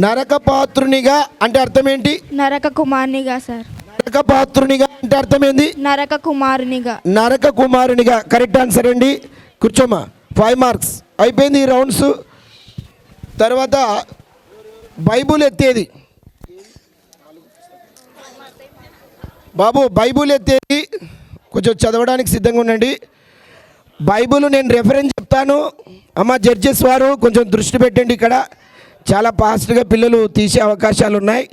నరకపాత్రునిగా అంటే అర్థం ఏంటి? నరక కుమారునిగా సార్. నరకపాత్రునిగా అంటే అర్థం ఏంది? నరక కుమారునిగా. నరక కుమారునిగా కరెక్ట్ ఆన్సర్ అండి. కూర్చోమ్మా. 5 marks. అయిపోయింది ఈ రౌండ్స్. తర్వాత బైబుల్ ఎత్తేది బాబు. బైబుల్ ఎత్తేది కొంచెం చదవడానికి సిద్ధంగా ఉండండి. బైబుల్ నేను రెఫరెన్స్ చెప్తాను. అమ్మ జడ్జెస్ వారు కొంచెం దృష్టి పెట్టండి. ఇక్కడ చాలా ఫాస్ట్గా పిల్లలు తీసే అవకాశాలు ఉన్నాయి.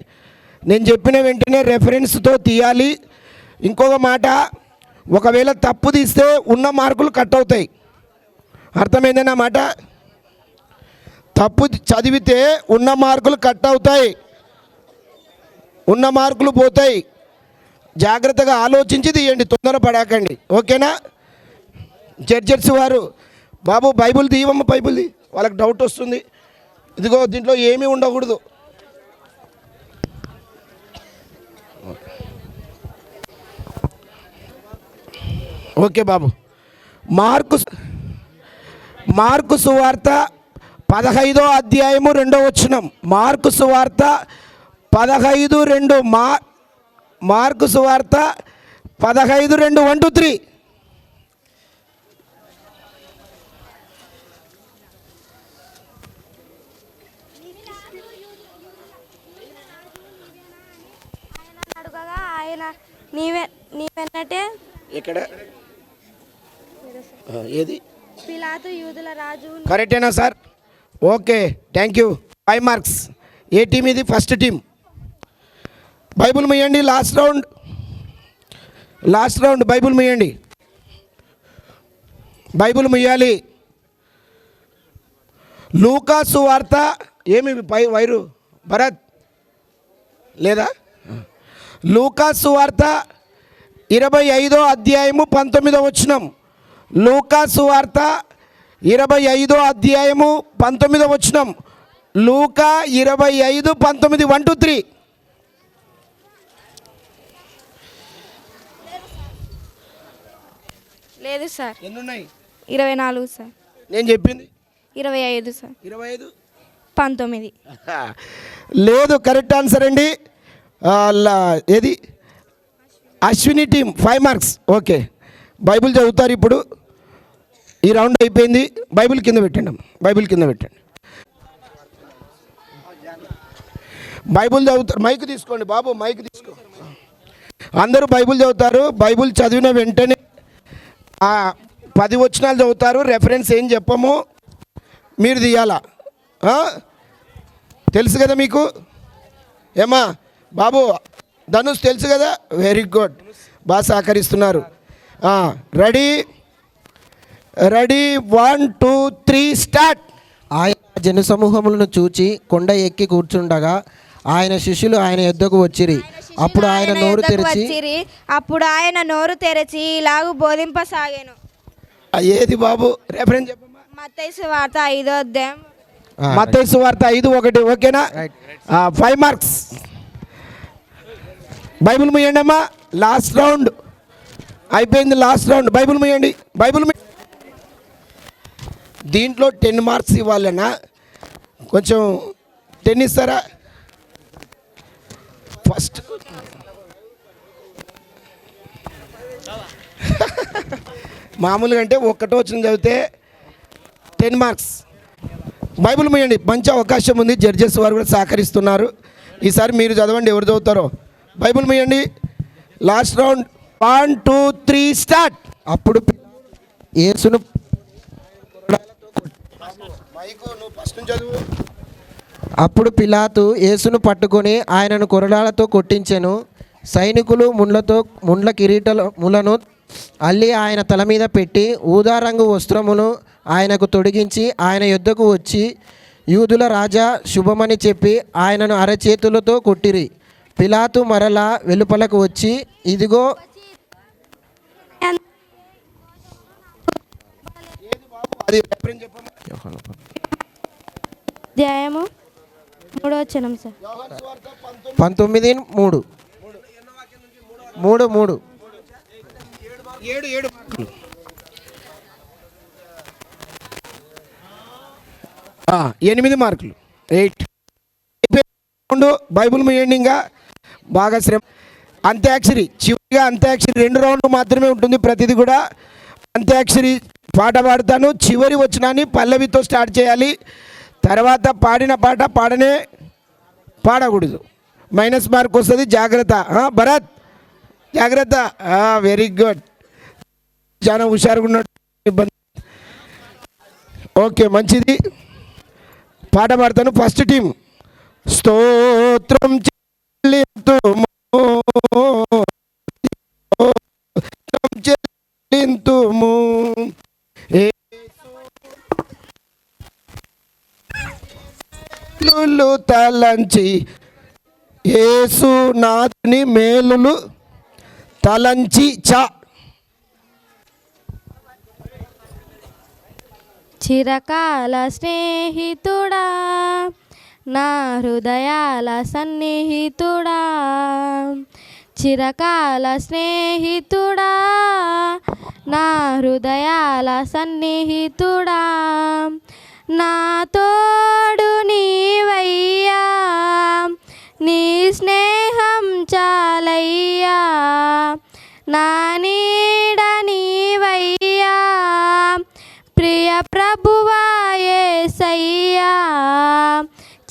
నేను చెప్పిన వెంటనే రెఫరెన్స్తో తీయాలి. ఇంకొక మాట, ఒకవేళ తప్పు తీస్తే ఉన్న మార్కులు కట్ అవుతాయి. అర్థమైందేనా మాట? తప్పు చదివితే ఉన్న మార్కులు కట్ అవుతాయి, ఉన్న మార్కులు పోతాయి. జాగ్రత్తగా ఆలోచించి తీయండి, తొందరపడాకండి. ఓకేనా? జడ్జెస్ వారు బాబు బైబుల్ తీయవమ్మ. బైబుల్ తీ. వాళ్ళకి డౌట్ వస్తుంది. ఇదిగో దీంట్లో ఏమీ ఉండకూడదు. ఓకే బాబు. మార్కు సువార్త 15వ అధ్యాయము 2వ వచనం. మార్కు సువార్త 15:2. మార్కు సువార్త 15:2. 1 2 3. ఆయన నీవెన్నటే ఎక్కడ ఏది? పిలాతు యూదుల రాజు. కరెక్టేనా sir? Okay, thank you. 5 marks. ఏ టీం ఇది? First team. బైబుల్ ముయ్యండి. లాస్ట్ రౌండ్ బైబుల్ ముయ్యండి. బైబుల్ ముయ్యాలి. లూకా సువార్త ఏమి వైరు భరత్ లేదా? లూకా సువార్త 25వ అధ్యాయము 19వ వచనం. లూకా సువార్త 25వ అధ్యాయము 19వ వచనం. లూకా 25:19. 1 2 3. లేదు సార్. ఎన్ని ఉన్నాయి? 24 సార్. నేను చెప్పింది 25 సార్. 25 19. లేదు. కరెక్ట్ ఆన్సర్ అండి. ఏది? Ashwini team 5 marks. Okay, Bible చదువుతారు ఇప్పుడు. ఈ రౌండ్ అయిపోయింది. బైబిల్ కింద పెట్టండి, బైబిల్ కింద పెట్టండి. బైబిల్ చదువుతారు. మైక్ తీసుకోండి బాబు, మైక్ తీసుకో. అందరూ బైబిల్ చదువుతారు. బైబిల్ చదివిన వెంటనే 10 వచనాలు చదువుతారు. రెఫరెన్స్ ఏం చెప్పము, మీరు తీయాలా. తెలుసు కదా మీకు? ఏమా బాబు, ధనుష్ తెలుసు కదా? వెరీ గుడ్, బాగా సహకరిస్తున్నారు. Ready ready 1 2 3 start. ఆయన జనసమూహములను చూచి కొండ ఎక్కి కూర్చుండగా ఆయన శిష్యులు ఆయన యొద్దకు వచ్చిరి. అప్పుడు ఆయన నోరు తెరచి ఇలాగు బోధింపసాగాను. ఏది బాబు రెఫరెన్స్ చెప్పమ్మా? మత్తయి సువార్త 5వ అధ్యాయం. మత్తయి సువార్త 5:1. ఓకేనా? 5 మార్క్స్. బైబిల్ ముయ్యండి అమ్మా. లాస్ట్ రౌండ్ అయిపోయింది. లాస్ట్ రౌండ్ బైబిల్ ముయ్యండి. బైబిల్ దీంట్లో 10 మార్క్స్ ఇవ్వాలన్నా కొంచెం 10 ఇస్తారా? ఫస్ట్ మామూలుగా అంటే ఒక్కటో వచ్చిన చదివితే 10 మార్క్స్. బైబిల్ ముయ్యండి. మంచి అవకాశం ఉంది. జడ్జెస్ వారు కూడా సహకరిస్తున్నారు. ఈసారి మీరు చదవండి, ఎవరు చదువుతారో. బైబిల్ ముయ్యండి. Last round 1 2 3 start. అప్పుడు యేసును అప్పుడు పిలాతు యేసును పట్టుకొని ఆయనను కొరడాలతో కొట్టించెను. సైనికులు ముండ్ల కిరీటములను అల్లి ఆయన తల మీద పెట్టి ఊదారంగు వస్త్రమును ఆయనకు తొడిగించి ఆయన యొద్దకు వచ్చి, యూదుల రాజా శుభమని చెప్పి ఆయనను అరచేతులతో కొట్టిరి. పిలాతు మరలా వెలుపలకు వచ్చి, ఇదిగో అధ్యాయము 3వ వచనం సార్. 19:3 8 మార్కులు. 8. బైబిల్ ముయ్యండి. బాగా శ్రమ. అంత్యాక్షరి చివరిగా అంత్యాక్షరి 2 రౌండ్లు మాత్రమే ఉంటుంది. ప్రతిదీ కూడా అంత్యాక్షరి పాట పాడతాను. చివరి వచనాన్ని పల్లవితో స్టార్ట్ చేయాలి. తర్వాత పాడిన పాట పాడకూడదు. మైనస్ మార్క్ వస్తుంది. జాగ్రత్త భరత్, జాగ్రత్త. వెరీ గుడ్, చాలా హుషారుగా ఉన్నట్టు. ఓకే, మంచిది. పాట పాడతాను. First team. స్తోత్రం చెల్లింతుము తలంచి యేసు నాథుని మేలులు తలంచి చిరకాల స్నేహితుడా, నా హృదయాల సన్నిహితుడా, చిరకాల స్నేహితుడా, నా హృదయాల సన్నిహితుడా, నా తోడు నీవయ్యా, నీ స్నేహం చాలయ్యా, నా నీడ నీవయ్యా, ప్రియ ప్రభువా యేసయ్యా,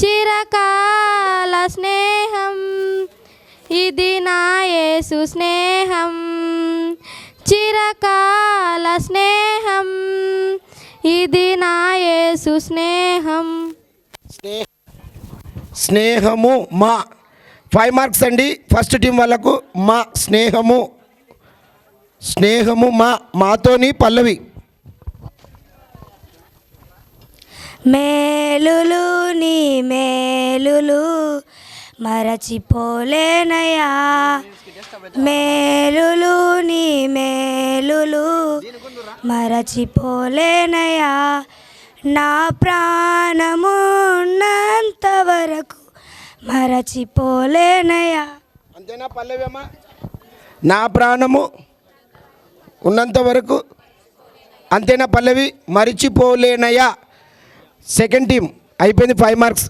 చిరకాల స్నేహం ఇది నా యేసు స్నేహం, చిరకాల స్నేహం ఇది నా యేసు స్నేహం. స్నేహము మా 5 మార్క్స్ అండి. ఫస్ట్ టీం వాళ్ళకు మా స్నేహము మాతోని పల్లవి. మేలులు నీ మేలులు మరచిపోలేనయా, మేలులు నీ మేలులు మరచిపోలేనయా, నా ప్రాణము ఉన్నంత వరకు మరచిపోలేనయా. అంతేనా పల్లవి అమ్మ? నా ప్రాణము ఉన్నంత వరకు అంతేనా పల్లవి? మరిచిపోలేనయా. సెకండ్ టీం అయిపోయింది. 5 మార్క్స్.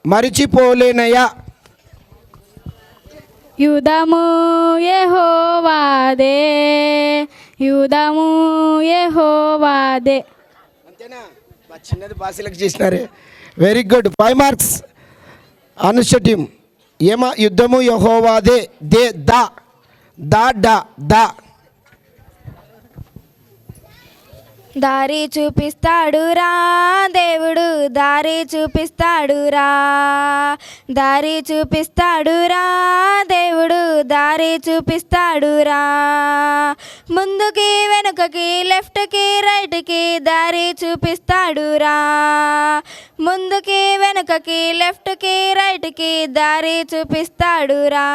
మరిచిపోలేనయా. యుధము యెహోవాదే, యుధము యెహోవాదే. అంతేనా? మా చిన్నది భాషలకు చేసినారే. Very good. 5 marks. Anusha team. ఏమా? యుద్ధము యెహోవాదే. దే దా దా డా దా. దారి చూపిస్తాడురా దేవుడు, దారి చూపిస్తాడురా, దారి చూపిస్తాడురా దేవుడు, దారి చూపిస్తాడురా. ముందుకి వెనుకకి లెఫ్ట్కి రైట్కి దారి చూపిస్తాడురా, ముందుకి వెనుకకి లెఫ్ట్కి రైట్కి దారి చూపిస్తాడురా.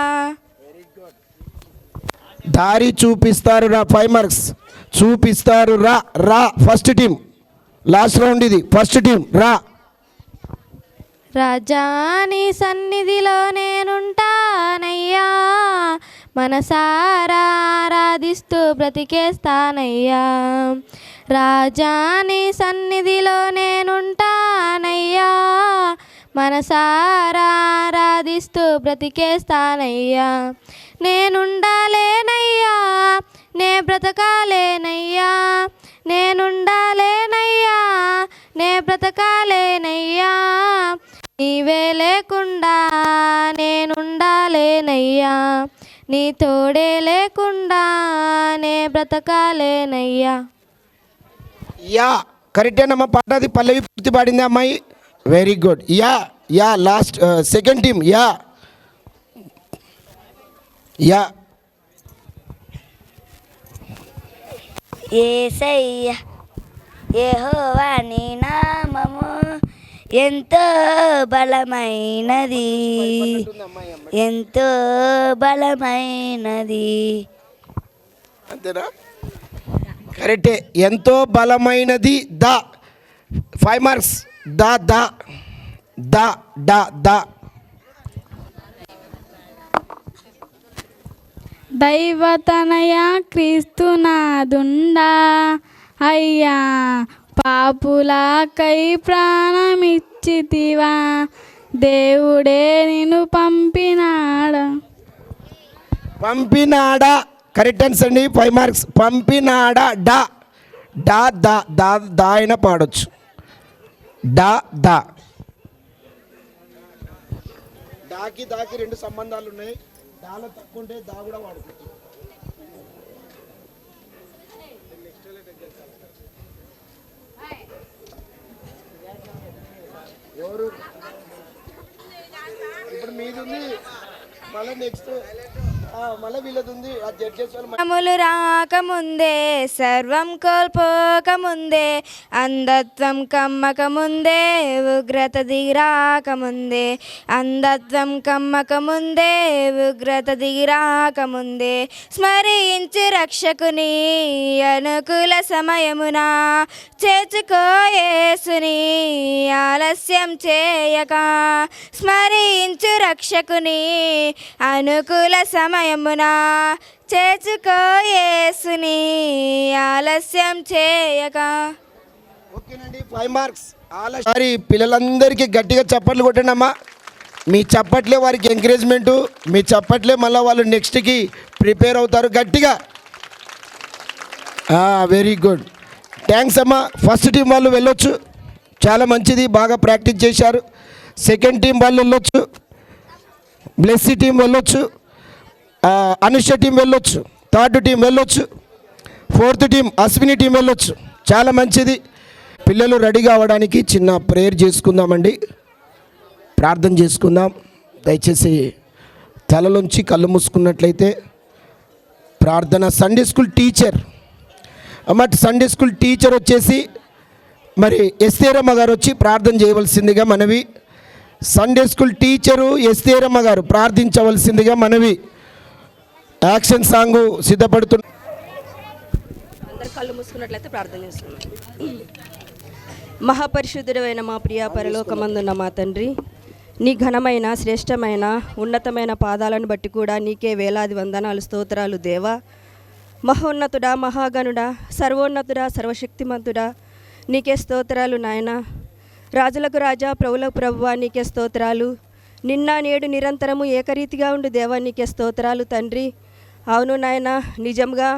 దారి చూపిస్తారు రా. 5 మార్క్స్. చూపిస్తారు రా. రా ఫస్ట్ టీం. లాస్ట్ రౌండ్ ఇది. ఫస్ట్ టీం రా. రాజాని సన్నిధిలో నేనుంటానయ్యా, మనసారా ఆరాధిస్తూ బ్రతికేస్తానయ్యా. రాజాని సన్నిధిలో నేనుంటానయ్యా, మనసారా ఆరాధిస్తూ బ్రతికేస్తానయ్యా. నేనుండాలేనయ్యా, నే బ్రతకాలేనయ్యా, నేనుండాలేనయ్యా, నే బ్రతకాలేనయ్యా. నీవే లేకుండా నేనుండాలేనయ్యా, నీ తోడే లేకుండా నే బ్రతకాలేనయ్యా. యా కరెక్టేనమ్మా. పాటది పల్లవి పూర్తి పాడింది అమ్మాయి. Very good. Yeah yeah. Last second team. Yeah yeah. యేసయ్య యెహోవా నీ నామము ఎంతో బలమైనది, ఎంతో బలమైనది. అంతేనా? కరెక్టే. ఎంతో బలమైనది. దా. 5 మార్క్స్. దా దా దా డా దా. దైవతనయ క్రీస్తునాదుండా అయ్యా, పాపులకై ప్రాణమిచ్చితివా, దేవుడే నిన్ను పంపినాడా. పంపినాడా. కరెక్ట్ ఆన్సర్ అండి. 5 మార్క్స్. పంపినాడా. డా డా దా దా దా అయినా పాడొచ్చు. డా దా. దాకి దాకి 2 సంబంధాలు ఉన్నాయి. దాలో తక్కువ ఉంటే దా కూడా వాడుతుంది. ఎవరు ఇప్పుడు మీది ఉంది, మళ్ళీ నెక్స్ట్ మళ్ళీ వీళ్ళది ఉంది. ఆ జడ్జెస్ అములు రాకముందే, సర్వం కోల్పోకముందే, అంధత్వం కమ్మకముందే, ఉగ్రత దిగిరాకముందే, అంధత్వం కమ్మకముందే, ఉగ్రత దిగిరాకముందే, స్మరించు రక్షకుని అనుకూల సమయమున, చేర్చుకో యేసుని ఆలస్యం చేయక. స్మరించు రక్షకుని అనుకూల సమయమున, చేర్చుకో యేసుని ఆలస్యం చేయక. ఓకేనండి. 5 మార్క్స్. మరి పిల్లలందరికీ గట్టిగా చప్పట్లు కొట్టండి అమ్మా. మీ చప్పట్లే వారికి ఎంకరేజ్మెంటు, మీ చప్పట్లే మళ్ళీ వాళ్ళు నెక్స్ట్కి ప్రిపేర్ అవుతారు. గట్టిగా. Very good. థ్యాంక్స్ అమ్మా. ఫస్ట్ టీం వాళ్ళు వెళ్ళొచ్చు. చాలా మంచిది, బాగా ప్రాక్టీస్ చేశారు. సెకండ్ టీం వాళ్ళు వెళ్ళొచ్చు. బ్లెస్సీ టీం వెళ్ళొచ్చు. అనుష టీం వెళ్ళొచ్చు. థర్డ్ టీం వెళ్ళొచ్చు. ఫోర్త్ టీం అశ్విని టీం వెళ్ళొచ్చు. చాలా మంచిది. పిల్లలు రెడీ కావడానికి చిన్న ప్రేయర్ చేసుకుందామండి. ప్రార్థన చేసుకుందాం. దయచేసి తలలోంచి కళ్ళు మూసుకున్నట్లయితే ప్రార్థన. సండే స్కూల్ టీచర్ అన్నమాట. సండే స్కూల్ టీచర్ వచ్చేసి మరి ఎస్తేరమ్మ గారు వచ్చి ప్రార్థన చేయవలసిందిగా మనవి. సండే స్కూల్ టీచరు ఎస్తేరమ్మ గారు ప్రార్థించవలసిందిగా మనవి. యాక్షన్ సాంగ్ సిద్ధపడుతున్న అందరు కళ్ళు మూసుకున్నట్లయితే ప్రార్థన చేస్తున్నాం. మహాపరిశుద్ధుడైన మా ప్రియ పరలోకమందున్న మా తండ్రి, నీ ఘనమైన శ్రేష్టమైన ఉన్నతమైన పాదాలను బట్టి కూడా నీకే వేలాది వందనాలు స్తోత్రాలు దేవా. మహోన్నతుడా, మహాగణుడా, సర్వోన్నతుడా, సర్వశక్తిమంతుడా, నీకే స్తోత్రాలు నాయన. రాజులకు రాజా, ప్రభులకు ప్రభువా, నీకే స్తోత్రాలు. నిన్న నేడు నిరంతరము ఏకరీతిగా ఉండు దేవా నీకే స్తోత్రాలు తండ్రి. అవును నాయన, నిజంగా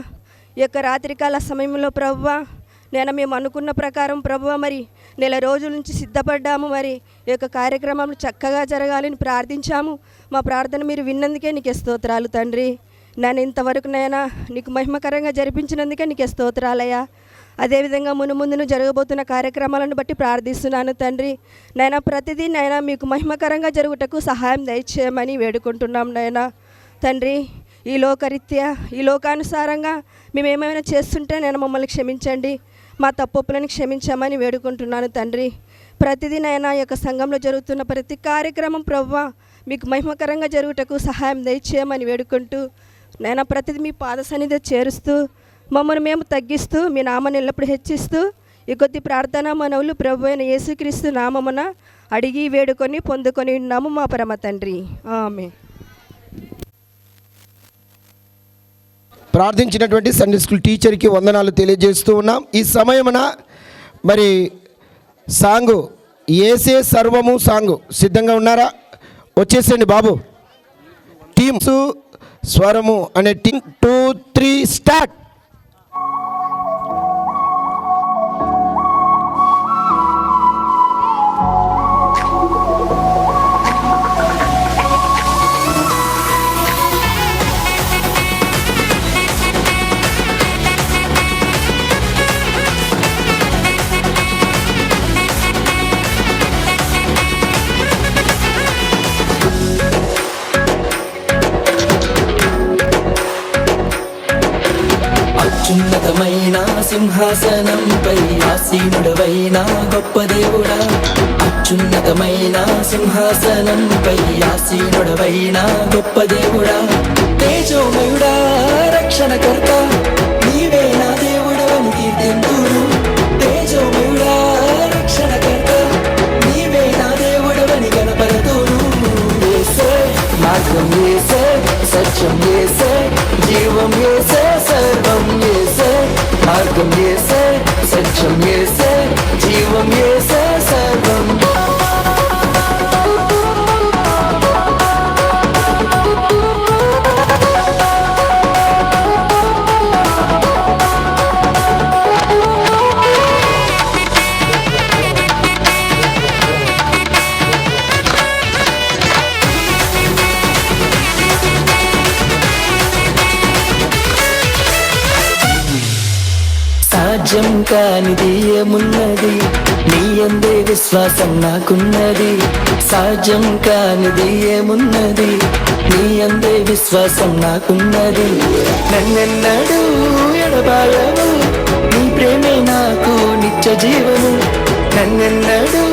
ఈ యొక్క రాత్రికాల సమయంలో ప్రభువా నేను మేము అనుకున్న ప్రకారం ప్రభువా మరి నెల రోజుల నుంచి సిద్ధపడ్డాము. మరి ఈ యొక్క కార్యక్రమం చక్కగా జరగాలని ప్రార్థించాము. మా ప్రార్థన మీరు విన్నందుకే నీకే స్తోత్రాలు తండ్రి. నేను ఇంతవరకు నైనా నీకు మహిమకరంగా జరిపించినందుకే నీకే స్తోత్రాలయ్యా. అదేవిధంగా మునుముందును జరగబోతున్న కార్యక్రమాలను బట్టి ప్రార్థిస్తున్నాను తండ్రి. నైనా ప్రతిదీ నైనా మీకు మహిమకరంగా జరుగుటకు సహాయం దయచేయమని వేడుకుంటున్నాం నైనా తండ్రి. ఈ లోకరీత్యా ఈ లోకానుసారంగా మేము ఏమైనా చేస్తుంటే నేను మమ్మల్ని క్షమించండి, మా తప్పులను క్షమించమని వేడుకుంటున్నాను తండ్రి. ప్రతిదీ నైనా ఈ యొక్క సంఘంలో జరుగుతున్న ప్రతి కార్యక్రమం ప్రభువా మీకు మహిమకరంగా జరుగుటకు సహాయం దయచేయమని వేడుకుంటూ నైనా ప్రతిదీ మీ పాద సన్నిధి చేరుస్తూ మమ్మల్ని మేము తగ్గిస్తూ మీ నామాన్ని ఎల్లప్పుడూ హెచ్చిస్తూ ఈ కొద్ది ప్రార్థన మనవులు ప్రభు అయిన యేసుక్రీస్తు నామమున అడిగి వేడుకొని పొందుకొని ఉన్నాము మా పరమ తండ్రి, ఆమేన్. ప్రార్థించినటువంటి సండే స్కూల్ టీచర్కి వందనాలు తెలియజేస్తూ ఉన్నాం. ఈ సమయమున మరి సాంగు ఏసే సర్వము సాంగు సిద్ధంగా ఉన్నారా? వచ్చేసేయండి బాబు. టీమ్స్ స్వరము అనే టీమ్ 2, 3 స్టార్ట్. అత్యున్నతమైన సింహాసనంపై ఆసీనుడవైన గొప్ప దేవుడా, అత్యున్నతమైన సింహాసనంపై ఆసీనుడవైన గొప్ప దేవుడా, తేజోమయుడా రక్షణకర్త నీవే నా దేవుడవని కీర్తింతును. తేజోమయుడా రక్షణకర్త నీవే నా దేవుడవని కనపరతును. యేసే మార్గం, యేసే సత్యం, యేసే జీవం, యేసే సర్వం, యేసే మార్గం, యేసే సత్యం, యేసే జీవం, యేసే సర్వం. సాధ్యం కానిది ఏమున్నది, నీ అందే విశ్వాసం నాకున్నది. సాధ్యం కానిది ఏమున్నది, నీ అందే విశ్వాసం నాకున్నది. నన్నెన్నడూ ఎడబాయవు, నీ ప్రేమే నాకు నిత్య జీవము. నన్నెన్నడూ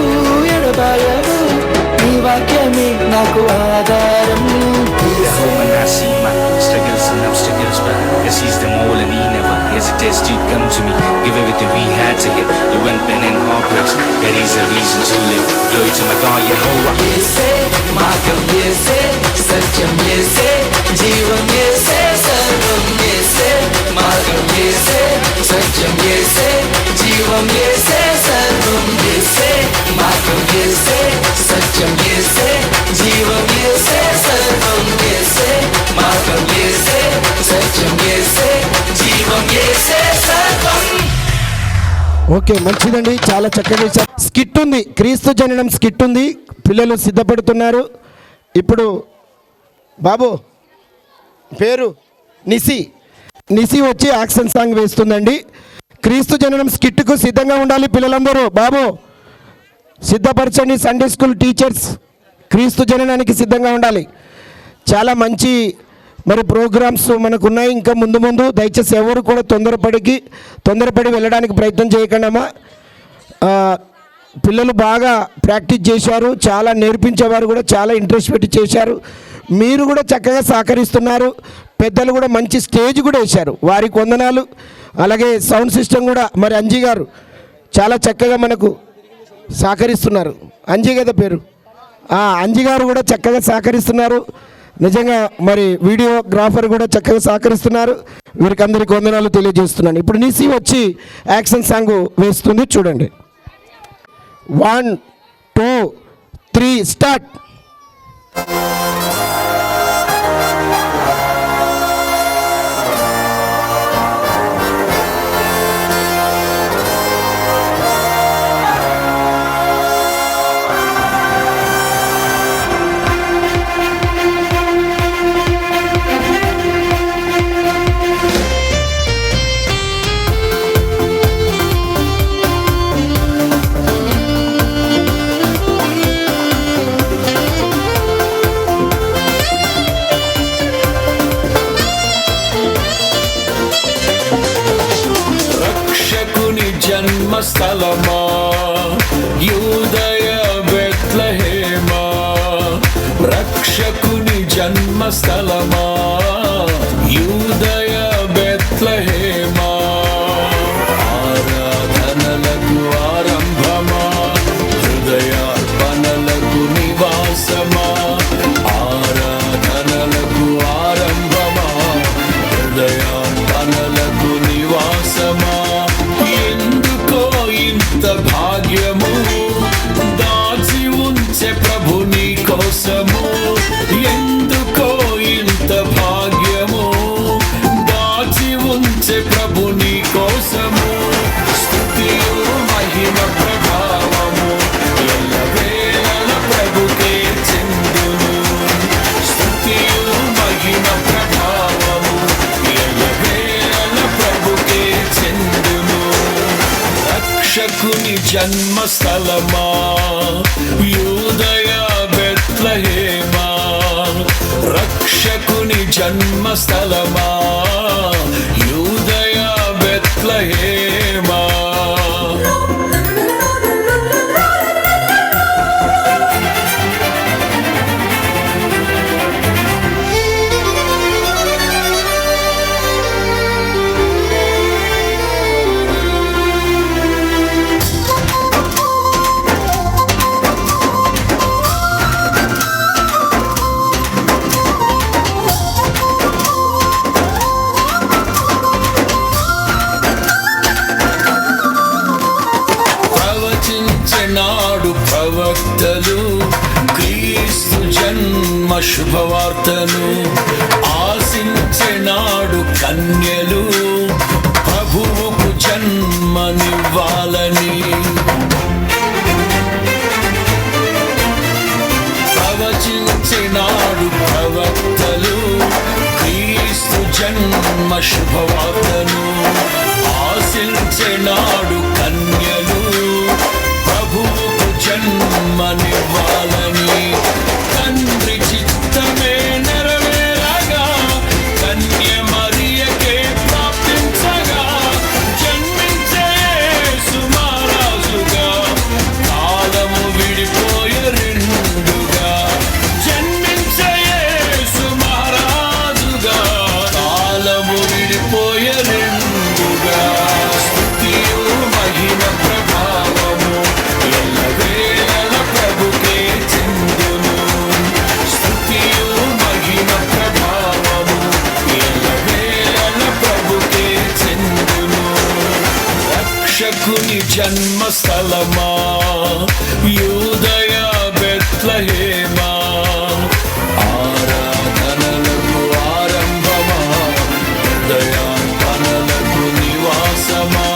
ఎడబాయవు, నీ వాక్యమే నాకు ఆధారం. Sees them all and he never hesitates to come to me. Give everything we had to give. You went pen and heartbreaks. There is a reason to live. Glory to my God, Yehovah. యేసే మార్గం, యేసే సత్యం, యేసే జీవం, యేసే సర్వం, యేసే మార్గం, యేసే సత్యం, యేసే జీవం, యేసే సర్వం, యేసే మార్గం, యేసే సత్యం, యేసే జీవం, యేసే సర్వం, యేసే మార్గం, యేసే సత్యం, యేసే జీవం, యేసే సర్వం. ఓకే, మంచిదండి, చాలా చక్కగా చేశారు. స్కిట్ ఉంది, క్రీస్తు జననం స్కిట్ ఉంది, పిల్లలు సిద్ధపడుతున్నారు. ఇప్పుడు బాబు పేరు నిసి వచ్చి యాక్షన్ సాంగ్ వేస్తుందండి. క్రీస్తు జననం స్కిట్కు సిద్ధంగా ఉండాలి పిల్లలందరూ. బాబు సిద్ధపరచండి. సండే స్కూల్ టీచర్స్ క్రీస్తు జననానికి సిద్ధంగా ఉండాలి. చాలా మంచి మరి ప్రోగ్రామ్స్ మనకు ఉన్నాయి ఇంకా ముందు ముందు. దయచేసి ఎవరు కూడా తొందరపడి వెళ్ళడానికి ప్రయత్నం చేయకండమ్మా. పిల్లలు బాగా ప్రాక్టీస్ చేశారు, చాలా నేర్పించేవారు కూడా చాలా ఇంట్రెస్ట్ పెట్టి చేశారు. మీరు కూడా చక్కగా సహకరిస్తున్నారు. పెద్దలు కూడా మంచి స్టేజ్ కూడా వేశారు, వారికి వందనాలు. అలాగే సౌండ్ సిస్టమ్ కూడా మరి అంజీ గారు చాలా చక్కగా మనకు సహకరిస్తున్నారు. అంజీ కదా పేరు, అంజీ గారు కూడా చక్కగా సహకరిస్తున్నారు. నిజంగా మరి వీడియోగ్రాఫర్ కూడా చక్కగా సహకరిస్తున్నారు. వీరికి అందరికీ వందనాలు తెలియజేస్తున్నాను. ఇప్పుడు నిసి వచ్చి యాక్షన్ సాంగ్ వేస్తుంది, చూడండి. 1, 2, 3 స్టార్ట్. జన్మస్థలమా యూదయ బెత్లెహేమా, రక్షకుని జన్మస్థలమా యూదయ బెత్లెహేమా, ఆరాధనలకు ఆరంభమా హృదయార్పణలకు నివాసమా, ఆరాధనలకు ఆరంభమా హృదయార్పణలకు నివాసమా, భాగ్యము దాచి ఉంచే ప్రభు నీ కోసము, ఎందుకో ఇంత భాగ్యము దాచి ఉంచే ప్రభు నీ కోసము, స్తుతియు మహిమ ప్రభావము ఎల్లవేళల ప్రభుకే చెందును, స్తుతియు మహిమ ప్రభావము ఎల్లవేళల ప్రభుకే చెందును, రక్షకుని జన్మస్థలమా యూదయ బెత్లెహేమా, రక్షకుని జన్మస్థలమా యూదయ బెత్లెహేమా. నాడు ప్రవక్తలు క్రీస్తు జన్మ శుభవార్తను ఆశించెనాడు కన్యలు ప్రభువుకు జన్మనివ్వాలని, ప్రవచించెనాడు ప్రవక్తలు క్రీస్తు జన్మ శుభవార్తను ఆశించెనాడు కన్యలు ప్రభువుకు జన్మనివ్వాలని, తండ్రి చిత్తమే నెరవేరగా కన్య మరియకే ప్రాప్తించగా జన్మించే యేసు మహారాజుగా, కాలము విడిపోయే రెండుగా జన్మించే యేసు మహారాజుగా, కాలము విడిపోయే రెండుగా, స్తుతియు మహిమ ప్రభావము ఎల్లవేళల ప్రభుకే చెందును, స్తుతియు మహిమ ప్రభావము ఎల్లవేళల ప్రభుకే చెందును, రక్షకుని జన్మస్థలమా యూదయ బెత్లెహేమా, ఆరాధనలకు ఆరంభమా హృదయార్పణలకు నివాసమా.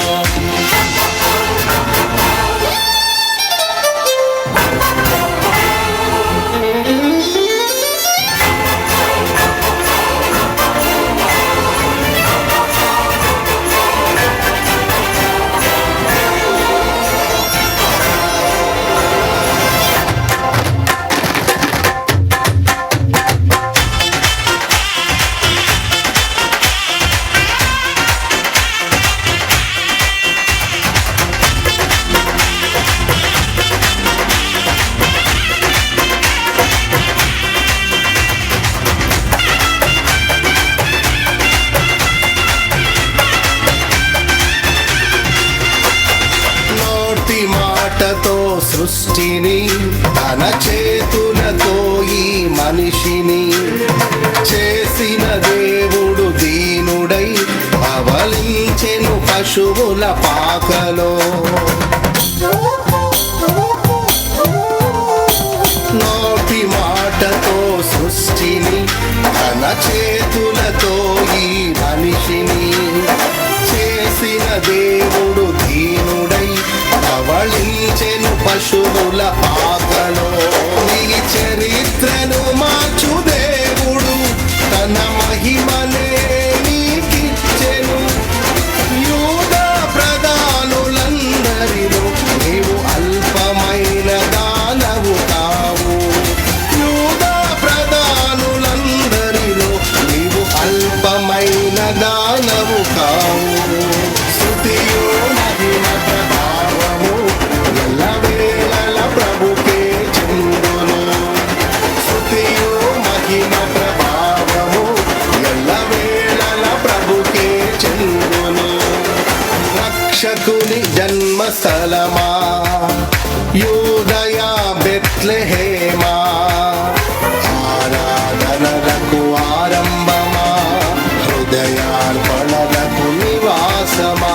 సృష్టిని తన చేతులతో ఈ మనిషిని చేసిన దేవుడు దీనుడై అవలించెను పశువుల పాకలో, నోటి మాటతో చేతులతో ఈ మనిషిని చేసిన దేవుడు దీనుడై అవళించెను పశువుల పాకలో. నీ చరిత్రను మార్చు దేవుడు తన మహిమనే నీకిచ్చెను. యూదా ప్రధానులందరిలో నీవు అల్పమైన దానవు కావు. యూదా ప్రధానులందరిలో నీవు అల్పమైన దానవు కావు. స్తుతియు మహిమ ప్రభావము ఎల్లవేళల ప్రభుకే చెందును. స్తుతియు మహిమ ప్రభావము ఎల్లవేళల ప్రభుకే చెందును. రక్షకుని జన్మస్థలమా యూదయ బెత్లెహేమా, ఆరాధనలకు ఆరంభమా హృదయార్పణలకు నివాసమా.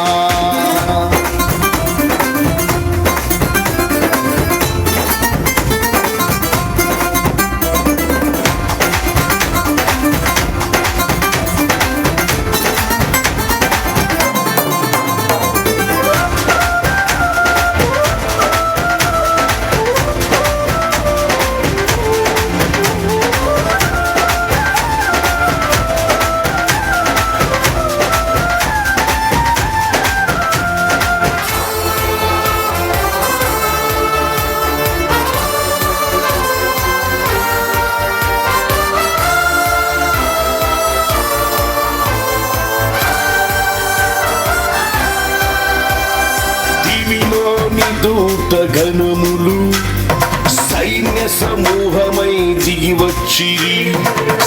దివిలోని దూత గణములు సైన్య సమూహమై దిగివచ్చిరి.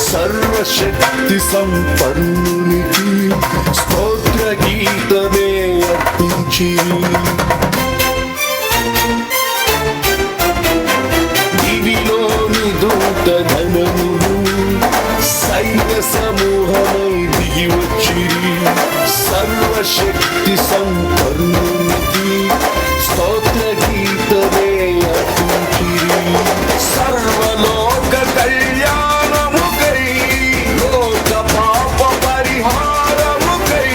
సర్వశక్తి సంపన్నునికి స్తోత్ర గీతమే అర్పించిరి. దివిలోని దూత గణములు సైన్య సమూహమై దిగివచ్చిరి. సర్వశక్తి సంపన్నునికి స్తోత్ర గీతమే అర్పించిరి. సర్వలోక కళ్యాణముకై లోక పాప పరిహారముకై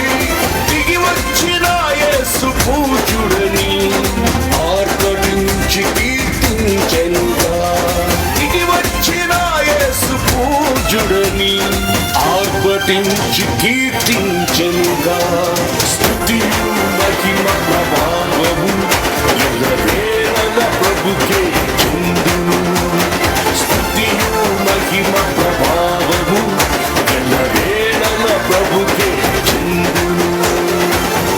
దిగి వచ్చిన యేసు పూజుడని ఆర్భటించి కీర్తించెనుగా. దిగి వచ్చిన యేసు పూజుడని ఆర్భటించి కీర్తించెనుగా. స్తుతియు మహిమ ప్రభావము ఎల్లవేళల ప్రభుకే చెందును. స్తుతియు మహిమ ప్రభావము ఎల్లవేళల ప్రభుకే చెందును.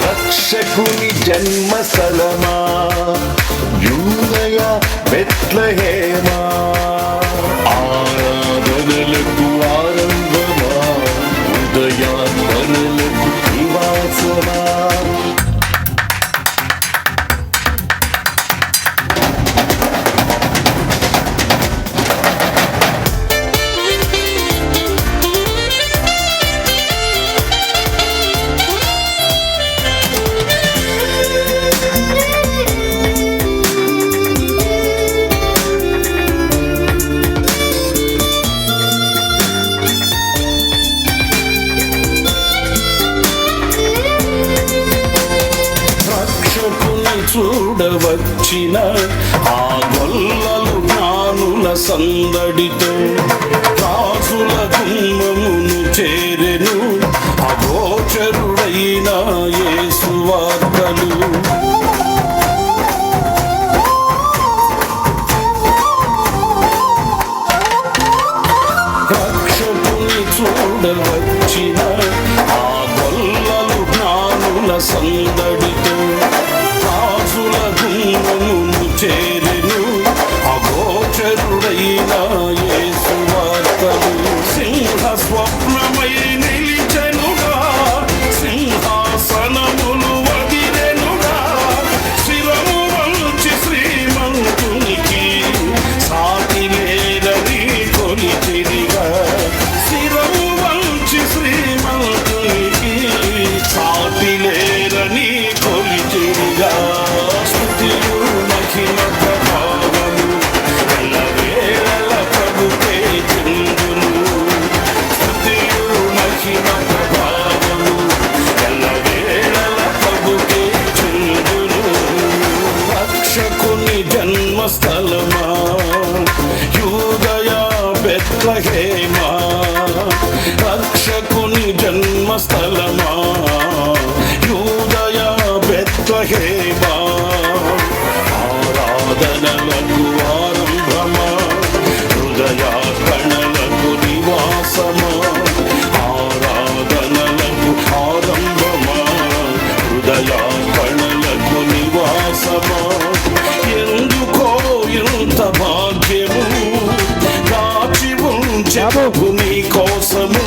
రక్షకుని జన్మస్థలమా యూదయ బెత్లెహేమా, ఆరాధనలకు ఆరంభమా హృదయార్పణలకు నివాసమా. చూడవచ్చిన ఆ గొల్లలు జ్ఞానుల సందడితో రాజుల గుమ్మమును చేరెను అగోచరుడైన యేసు వార్తలు. రక్షకుని చూడవచ్చిన ఆ గొల్లలు జ్ఞానుల సందడితో రాజుల గుమ్మమును చేరెను అగోచరుడైన యేసు వార్తలు. సింహ స్వప్నమై నిలిచెనుగా సింహాసనములు వది జన్మస్థలమా యూదయా బెత్లహేమా రక్షకుని జన్మస్థలమా యూదయా బెత్లహేమా ఆరాధనలకు ఆరంభమా హృదయార్పణలకు నివాసమా ఆరాధనలకు ఆరంభమా హృదయార్పణలకు నివాసమా ఎందుకో ఇంత భాగ్యము కాచి ఉంచెను నీ కోసము